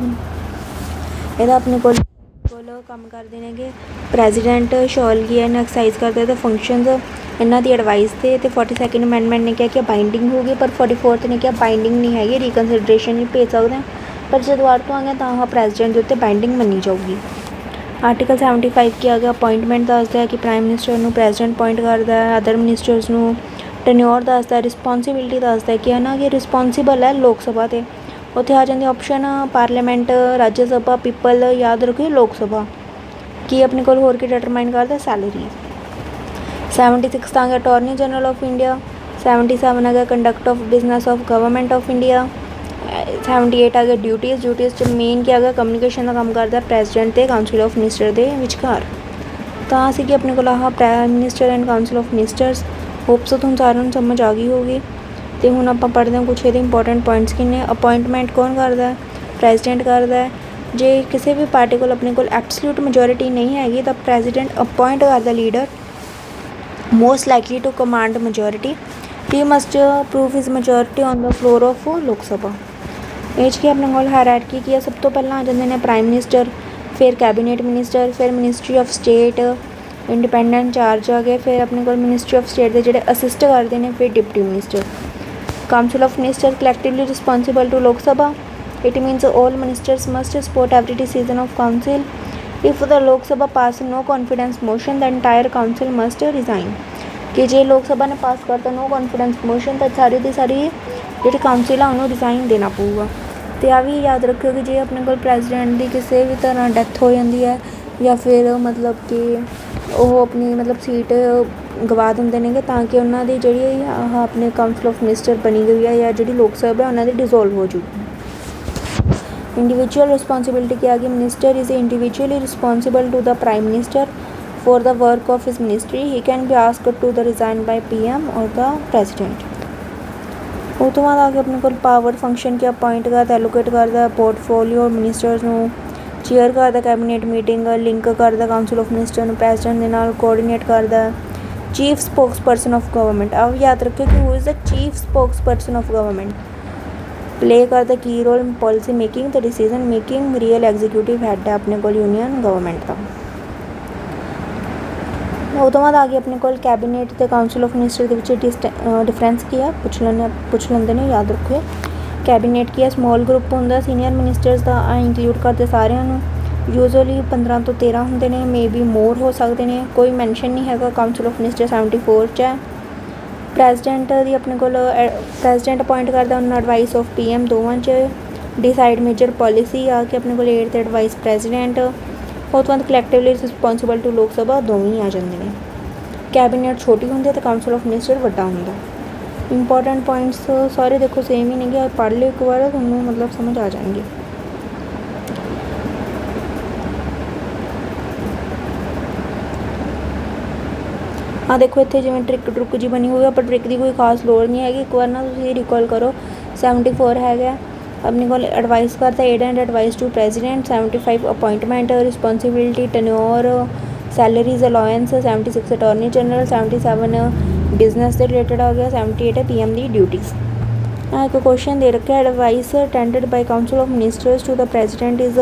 ਇਹਦਾ ਆਪਣੇ ਕੋਲ ਕੰਮ ਕਰਦੇ ਨੇਗੇ ਪ੍ਰੈਜ਼ੀਡੈਂਟ ਸ਼ੋਲਗੀ ਐਂਡ ਐਕਸਾਈਜ਼ ਕਰਦੇ ਤੇ ਫੰਕਸ਼ਨਸ ਇਹਨਾਂ ਦੀ ਐਡਵਾਈਸ ਤੇ 42nd ਅਮੈਂਡਮੈਂਟ ਨੇ ਕਿਹਾ ਕਿ ਬਾਈਂਡਿੰਗ ਹੋਊਗੀ, ਪਰ 44th ਨੇ ਕਿਹਾ ਬਾਈਂਡਿੰਗ ਨਹੀਂ ਹੈਗੀ, ਰੀਕਨਸੀਡਰੇਸ਼ਨ ਨਹੀਂ ਭੇਜ ਸਕਦੇ ਹਾਂ, ਪਰ ਜਦੋਂ ਆੜ ਤੋਂ ਆ ਗਿਆ ਤਾਂ ਆਹ ਪ੍ਰੈਜ਼ੀਡੈਂਟ ਦੇ ਉੱਤੇ ਬਾਈਂਡਿੰਗ ਮੰਨੀ ਜਾਊਗੀ। ਆਰਟੀਕਲ 75 ਕੀ ਆ ਗਿਆ, ਅਪੋਇੰਟਮੈਂਟ ਦੱਸਦਾ ਹੈ ਕਿ ਪ੍ਰਾਈਮ ਮਿਨਿਸਟਰ ਨੂੰ ਪ੍ਰੈਜ਼ੀਡੈਂਟ ਅਪੋਇੰਟ ਕਰਦਾ ਹੈ, ਅਦਰ ਮਿਨਿਸਟਰਸ ਨੂੰ ਟੈਨਿਓਰ ਦੱਸਦਾ, ਰਿਸਪੋਂਸੀਬਿਲਿਟੀ ਦੱਸਦਾ ਕਿ ਹੈ ਨਾ ਕਿ ਰਿਸਪੋਂਸੀਬਲ ਹੈ ਲੋਕ ਸਭਾ 'ਤੇ। ਉੱਥੇ ਆ ਜਾਂਦੇ ਆਪਸ਼ਨ ਪਾਰਲੀਮੈਂਟ, ਰਾਜ ਸਭਾ, ਪੀਪਲ, ਯਾਦ ਰੱਖਿਓ ਲੋਕ ਸਭਾ। ਕੀ ਆਪਣੇ ਕੋਲ ਹੋਰ ਕੀ ਡਿਟਰਮਾਈਨ ਕਰਦਾ, ਸੈਲਰੀ। 76 ਆ ਗਿਆ ਅਟੋਰਨੀ ਜਨਰਲ ਆਫ ਇੰਡੀਆ। 77 ਆ ਗਿਆ conduct of business of government of India. 78 ਆ ਗਿਆ ਡਿਊਟੀਜ਼ 'ਚ ਮੇਨ ਕੀ ਆ ਗਿਆ ਕਮਿਊਨੀਕੇਸ਼ਨ ਦਾ ਕੰਮ ਕਰਦਾ ਪ੍ਰੈਜ਼ੀਡੈਂਟ ਅਤੇ ਕਾਊਂਸਿਲ ਆਫ ਮਿਨਿਸਟਰ ਦੇ ਵਿਚਕਾਰ। ਤਾਂ ਅਸੀਂ ਕਿ ਆਪਣੇ ਕੋਲ ਆਹ prime minister and council of ministers, hopes ਤੁਹਾਨੂੰ ਸਾਰਿਆਂ ਨੂੰ ਸਮਝ ਆ ਗਈ ਹੋਊਗੀ। ਅਤੇ ਹੁਣ ਆਪਾਂ ਪੜ੍ਹਦੇ ਹਾਂ ਕੁਛ ਇਹਦੇ ਇੰਪੋਰਟੈਂਟ ਪੁਆਇੰਟਸ ਕਿੰਨੇ। ਅਪੋਇੰਟਮੈਂਟ ਕੌਣ ਕਰਦਾ, ਪ੍ਰੈਜ਼ੀਡੈਂਟ ਕਰਦਾ ਹੈ। ਜੇ ਕਿਸੇ ਵੀ ਪਾਰਟੀ ਕੋਲ ਆਪਣੇ ਕੋਲ ਐਬਸਲਿਊਟ ਮੈਜੋਰਿਟੀ ਨਹੀਂ ਹੈਗੀ ਤਾਂ ਪ੍ਰੈਜ਼ੀਡੈਂਟ ਅਪੋਇੰਟ ਕਰਦਾ leader most likely to command majority. He must prove his majority on the floor of Lok Sabha. ਇਹ 'ਚ ਕੀ ਆਪਣੇ ਕੋਲ ਹਾਇਰਾਰਕੀ ਕੀ ਆ, ਸਭ ਤੋਂ ਪਹਿਲਾਂ ਆ ਜਾਂਦੇ ਨੇ ਪ੍ਰਾਈਮ ਮਿਨਿਸਟਰ, ਫਿਰ ਕੈਬਨਿਟ ਮਿਨਿਸਟਰ, ਫਿਰ ministry of state, independent charge ਆ ਗਏ, ਫਿਰ ਆਪਣੇ ਕੋਲ ਮਿਨਿਸਟਰੀ ਆਫ ਸਟੇਟ ਦੇ ਜਿਹੜੇ ਅਸਿਸਟ ਕਰਦੇ ਨੇ, ਫਿਰ deputy minister. Council of minister collectively responsible to Lok Sabha. It means all ministers must support every decision of council. If the Lok Sabha pass no confidence motion, the entire council must resign. ਕਿ ਜੇ ਲੋਕ ਸਭਾ ਨੇ ਪਾਸ ਕਰਤਾ ਨੋ confidence motion ਤਾਂ ਸਾਰੀ ਦੀ ਸਾਰੀ ਜਿਹੜੀ council ਆ ਉਹਨੂੰ resign ਦੇਣਾ ਪਊਗਾ। ਅਤੇ ਆ ਵੀ ਯਾਦ ਰੱਖਿਓ ਕਿ ਜੇ ਆਪਣੇ ਕੋਲ ਪ੍ਰੈਜ਼ੀਡੈਂਟ ਦੀ ਕਿਸੇ ਵੀ ਤਰ੍ਹਾਂ ਡੈਥ ਹੋ ਜਾਂਦੀ ਹੈ ਜਾਂ ਫਿਰ ਮਤਲਬ ਕਿ ਉਹ ਆਪਣੀ ਮਤਲਬ ਸੀਟ ਗਵਾ ਦਿੰਦੇ ਨੇਗੇ ਤਾਂ ਕਿ ਉਹਨਾਂ ਦੀ ਜਿਹੜੀ ਆਹ ਆਪਣੇ ਕਾਊਂਸਿਲ ਆਫ ਮਿਨਿਸਟਰ ਬਣੀ ਗਈ ਹੈ ਜਾਂ ਜਿਹੜੀ ਲੋਕ ਸਭਾ ਉਹਨਾਂ ਦੀ ਡਿਜ਼ੋਲਵ ਹੋ ਜੂਗੀ। ਇੰਡੀਵਿਜੂਅਲ ਰਿਸਪੋਂਸੀਬਿਲਿਟੀ ਕੀ ਆ ਗਈ, minister is individually responsible to the prime minister for the work of his ministry. He can be asked to the resign by PM or the president. ਉਹ ਤੋਂ ਬਾਅਦ ਆ ਕੇ ਆਪਣੇ ਕੋਲ ਪਾਵਰ ਫੰਕਸ਼ਨ ਕੀ ਅਪੋਇੰਟ ਕਰਦਾ, ਐਲੋਕੇਟ ਕਰਦਾ ਪੋਰਟਫੋਲੀਓ ਮਿਨਿਸਟਰਸ ਨੂੰ, ਚੇਅਰ ਕਰਦਾ ਕੈਬਨਿਟ ਮੀਟਿੰਗ, ਲਿੰਕ ਕਰਦਾ ਕਾਊਂਸਿਲ ਆਫ ਮਿਨਿਸਟਰ ਨੂੰ ਪ੍ਰੈਜ਼ੀਡੈਂਟ ਦੇ ਨਾਲ, ਕੋਆਰਡੀਨੇਟ ਕਰਦਾ। Chief spokes person of government, ਆਹ ਯਾਦ ਰੱਖਿਓ ਕਿ who is the chief spokes person of government. Play ਕਰਦਾ ਕੀ ਰੋਲ ਪੋਲਿਸੀ ਮੇਕਿੰਗ ਅਤੇ decision making, real executive head ਹੈ ਆਪਣੇ ਕੋਲ ਯੂਨੀਅਨ ਗਵਰਨਮੈਂਟ ਦਾ। ਉਹ ਤੋਂ ਬਾਅਦ ਆ ਗਈ ਆਪਣੇ ਕੋਲ ਕੈਬਨਿਟ ਅਤੇ ਕਾਊਂਸਿਲ ਆਫ ਮਿਨਿਸਟਰ ਦੇ ਵਿੱਚ ਡਿਫਰੈਂਸ ਕੀ ਆ ਪੁੱਛ ਲੈਂਦੇ ਨੇ, ਯਾਦ ਰੱਖਿਓ। ਕੈਬਨਿਟ ਕੀ ਆ, ਸਮੋਲ ਗਰੁੱਪ ਹੁੰਦਾ ਸੀਨੀਅਰ ਮਿਨਿਸਟਰਸ ਦਾ, ਇੰਕਲੂਡ ਕਰਦੇ ਸਾਰਿਆਂ ਨੂੰ। ਯੂਜ਼ਅਲੀ 15 ਤੋਂ 13 ਹੁੰਦੇ ਨੇ, ਮੇ ਬੀ ਮੋਰ ਹੋ ਸਕਦੇ ਨੇ, ਕੋਈ ਮੈਂਸ਼ਨ ਨਹੀਂ ਹੈਗਾ। ਕਾਊਂਸਿਲ ਆਫ ਮਿਨਿਸਟਰ 74 'ਚ ਹੈ। ਪ੍ਰੈਜ਼ੀਡੈਂਟ ਦੀ ਆਪਣੇ ਕੋਲ ਪ੍ਰੈਜ਼ੀਡੈਂਟ ਅਪੋਇੰਟ ਕਰਦਾ ਉਹਨਾਂ ਐਡਵਾਈਸ ਆਫ PM ਦੋਵਾਂ 'ਚ। ਡਿਸਾਈਡ ਮੇਜਰ ਪੋਲਿਸੀ ਆ ਕੇ ਆਪਣੇ ਕੋਲ 8th ਐਡਵਾਈਸ ਪ੍ਰੈਜ਼ੀਡੈਂਟ। ਉਹ ਤੋਂ ਬਾਅਦ ਕਲੈਕਟਿਵਲੀ ਰਿਸਪੋਂਸੀਬਲ ਟੂ ਲੋਕ ਸਭਾ ਦੋਵੇਂ ਆ ਜਾਂਦੇ ਨੇ। ਕੈਬਨਿਟ ਛੋਟੀ ਹੁੰਦੀ ਹੈ ਅਤੇ ਕਾਊਂਸਿਲ ਆਫ ਮਿਨਿਸਟਰ ਵੱਡਾ ਹੁੰਦਾ। ਇੰਪੋਰਟੈਂਟ ਪੁਆਇੰਟਸ ਸਾਰੇ ਦੇਖੋ ਸੇਮ ਹੀ ਨੇਗੇ, ਪੜ੍ਹ ਲਿਓ ਇੱਕ ਵਾਰ ਤੁਹਾਨੂੰ ਮਤਲਬ ਸਮਝ ਆ ਜਾਣਗੇ। ਆਹ ਦੇਖੋ ਇੱਥੇ ਜਿਵੇਂ ਟਰੁੱਕ ਜੀ ਬਣੀ ਹੋਈ ਆ, ਪਰ ਟ੍ਰਿਕ ਦੀ ਕੋਈ ਖਾਸ ਲੋੜ ਨਹੀਂ ਹੈਗੀ। ਇੱਕ ਵਾਰ ਨਾ ਤੁਸੀਂ ਰਿਕਾਲ ਕਰੋ। 74 ਹੈਗਾ ਆਪਣੇ ਕੋਲ ਐਡਵਾਈਸ ਕਰਦਾ, aid and advice to president. 75 appointment, responsibility, tenure, salaries, allowance. 76 attorney general. 77 business ਦੇ ਰਿਲੇਟਡ ਆ ਗਿਆ। 78 PM ਦੀ ਡਿਊਟੀਜ਼। ਇੱਕ ਕੁਐਸਚਨ ਦੇ ਰੱਖਿਆ, advice tendered by council of ministers to the president is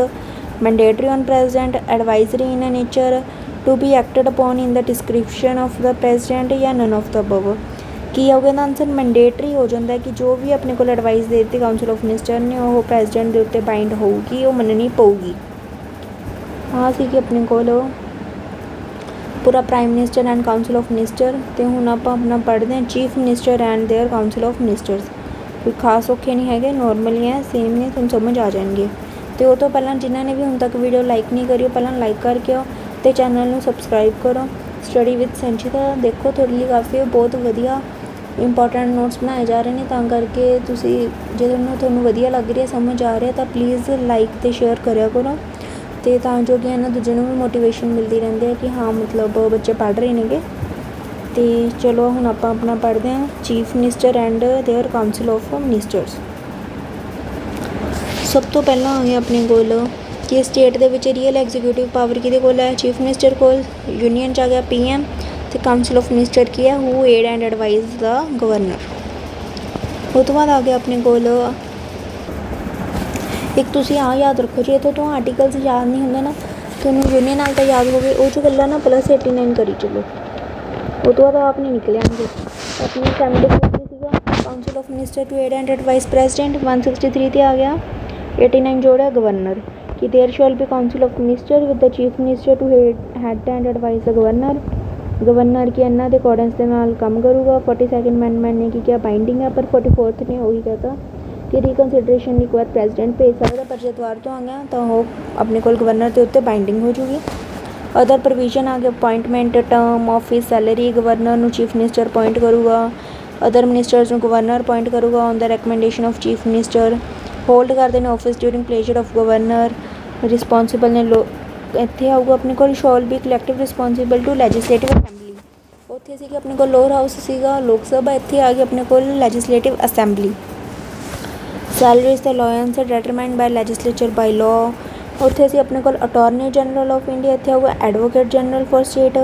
mandatory on president, advisory in nature, to be acted upon in the description of the president ਜਾਂ none of the above. ਕੀ ਆਊਗਾ ਇਹਦਾ answer, mandatory ਹੋ ਜਾਂਦਾ ਕਿ ਜੋ ਵੀ ਆਪਣੇ ਕੋਲ advice ਦੇ ਦਿੱਤੀ ਕਾਊਂਸਿਲ ਆਫ ਮਿਨਿਸਟਰ ਨੇ ਉਹ ਪ੍ਰੈਜ਼ੀਡੈਂਟ ਦੇ ਉੱਤੇ ਬਾਈਂਡ ਹੋਊਗੀ, ਉਹ ਮੰਨਣੀ ਪਊਗੀ। ਆਹ ਸੀ ਕਿ ਆਪਣੇ ਕੋਲ ਪੂਰਾ prime minister and council of minister. ਅਤੇ ਹੁਣ ਆਪਾਂ ਆਪਣਾ ਪੜ੍ਹਦੇ ਹਾਂ chief minister and their council of ministers. ਕੋਈ ਖਾਸ ਔਖੇ ਨਹੀਂ ਹੈਗੇ, ਨੋਰਮਲ ਹੀ ਹੈ, ਸੇਮ ਨੇ, ਤੁਹਾਨੂੰ ਸਮਝ ਆ ਜਾਣਗੇ। ਅਤੇ ਉਹ ਤੋਂ ਪਹਿਲਾਂ ਜਿਨ੍ਹਾਂ ਨੇ ਵੀ ਹੁਣ ਤੱਕ ਵੀਡੀਓ ਲਾਈਕ ਨਹੀਂ ਕਰੀ ਉਹ ਪਹਿਲਾਂ ਲਾਈਕ ਕਰਕੇ ਆਓ ਅਤੇ ਚੈਨਲ ਨੂੰ ਸਬਸਕ੍ਰਾਈਬ ਕਰੋ। ਸਟੱਡੀ ਵਿਦ ਸੰਚਿਤਾ ਦੇਖੋ, ਤੁਹਾਡੇ ਲਈ ਕਾਫੀ ਬਹੁਤ ਵਧੀਆ ਇੰਪੋਰਟੈਂਟ ਨੋਟਸ ਬਣਾਏ ਜਾ ਰਹੇ ਨੇ, ਤਾਂ ਕਰਕੇ ਤੁਸੀਂ ਜੇ ਤੁਹਾਨੂੰ ਵਧੀਆ ਲੱਗ ਰਿਹਾ, ਸਮਝ ਆ ਰਿਹਾ ਤਾਂ ਪਲੀਜ਼ ਲਾਈਕ ਅਤੇ ਸ਼ੇਅਰ ਕਰਿਆ ਕਰੋ। ਅਤੇ ਤਾਂ ਜੋ ਕਿ ਇਹਨਾਂ ਦੂਜੇ ਨੂੰ ਵੀ ਮੋਟੀਵੇਸ਼ਨ ਮਿਲਦੀ ਰਹਿੰਦੀ ਹੈ ਕਿ ਹਾਂ ਮਤਲਬ ਬੱਚੇ ਪੜ੍ਹ ਰਹੇ ਨੇਗੇ। ਅਤੇ ਚਲੋ ਹੁਣ ਆਪਾਂ ਆਪਣਾ ਪੜ੍ਹਦੇ ਹਾਂ chief minister and their council of ministers. ਸਭ ਤੋਂ ਪਹਿਲਾਂ ਆ ਗਿਆ ਆਪਣੇ ਕੋਲ ਕਿ ਸਟੇਟ ਦੇ ਵਿੱਚ ਰੀਅਲ ਐਗਜ਼ੀਕਿਊਟਿਵ ਪਾਵਰ ਕਿਹਦੇ ਕੋਲ ਹੈ, ਚੀਫ ਮਿਨਿਸਟਰ ਕੋਲ। ਯੂਨੀਅਨ 'ਚ ਆ ਗਿਆ PM ਅਤੇ ਕਾਊਂਸਿਲ ਆਫ ਮਿਨਿਸਟਰ ਕੀ ਹੈ, who aid and advise the governor. ਉਹ ਤੋਂ ਬਾਅਦ ਆ ਗਿਆ ਆਪਣੇ ਕੋਲ ਇੱਕ ਤੁਸੀਂ ਆਹ ਯਾਦ ਰੱਖੋ, ਜੇ ਤੁਹਾਨੂੰ ਆਰਟੀਕਲਸ ਯਾਦ ਨਹੀਂ ਹੁੰਦਾ ਨਾ ਤੁਹਾਨੂੰ यूनियन वाल तो याद होवे वो जो गल्लां ना +89 करी चलो ਉਹ ਤੋਂ ਬਾਅਦ ਆਪ ਨਹੀਂ ਨਿਕਲੇ ਆਣਗੇ। ਆਪਣੀ ਅਸੈਂਬਲੀ ਕੀ ਸੀਗਾ council of minister to aid and advice president 163 ਤੇ ਆ ਗਿਆ। 89 ਜੋੜਿਆ ਗਵਰਨਰ ਕਿ there shall be council of minister with the chief minister to aid and advice the governor ਕਿ ਇਹਨਾਂ ਦੇ ਅਕੋਰਡੈਂਸ ਦੇ ਨਾਲ ਕੰਮ ਕਰੂਗਾ। 42nd ਅਮੈਂਡਮੈਂਟ ਨੇ ਕੀ ਕਿਹਾ ਬਾਈਂਡਿੰਗ ਹੈ, ਪਰ 44th ਨੇ ਉਹੀ ਕਹਿਤਾ ਕਿ ਰੀਕਨਸੀਡਰੇਸ਼ਨ ਦੀ ਬਾਅਦ ਪ੍ਰੈਜ਼ੀਡੈਂਟ ਭੇਜ ਸਕਦਾ, ਪਰ ਜੇ ਦੁਆਰ ਤੋਂ ਆ ਗਿਆ ਤਾਂ ਉਹ ਆਪਣੇ ਕੋਲ ਗਵਰਨਰ ਦੇ ਉੱਤੇ ਬਾਈਂਡਿੰਗ ਹੋ ਜੂਗੀ। ਅਦਰ ਪ੍ਰੋਵੀਜ਼ਨ ਆ ਗਿਆ appointment term office salary governor ਨੂੰ ਚੀਫ ਮਿਨਿਸਟਰ ਅਪੋਇੰਟ ਕਰੂਗਾ। ਅਦਰ ਮਿਨਿਸਟਰਸ ਨੂੰ ਗਵਰਨਰ ਅਪੋਇੰਟ ਕਰੂਗਾ on the recommendation of chief minister. Hold ਕਰਦੇ ਨੇ office during pleasure of governor. Responsible ਨੇ ਇੱਥੇ ਆਊਗਾ ਆਪਣੇ ਕੋਲ shall be collective responsible to legislative assembly. ਉੱਥੇ ਸੀਗਾ ਆਪਣੇ ਕੋਲ ਲੋਅਰ ਹਾਊਸ ਸੀਗਾ ਲੋਕ ਸਭਾ, ਇੱਥੇ ਆ ਗਈ ਆਪਣੇ ਕੋਲ ਲੈਜਿਸਲੇਟਿਵ ਅਸੈਂਬਲੀ। ਸੈਲਰੀਜ਼ ਤੇ allowances determined by legislature by law. ਉੱਥੇ ਸੀ ਆਪਣੇ ਕੋਲ ਅਟਾਰਨੀ ਜਨਰਲ ਆਫ ਇੰਡੀਆ, ਇੱਥੇ ਆਊਗਾ ਐਡਵੋਕੇਟ ਜਨਰਲ ਫॉर ਸਟੇਟ।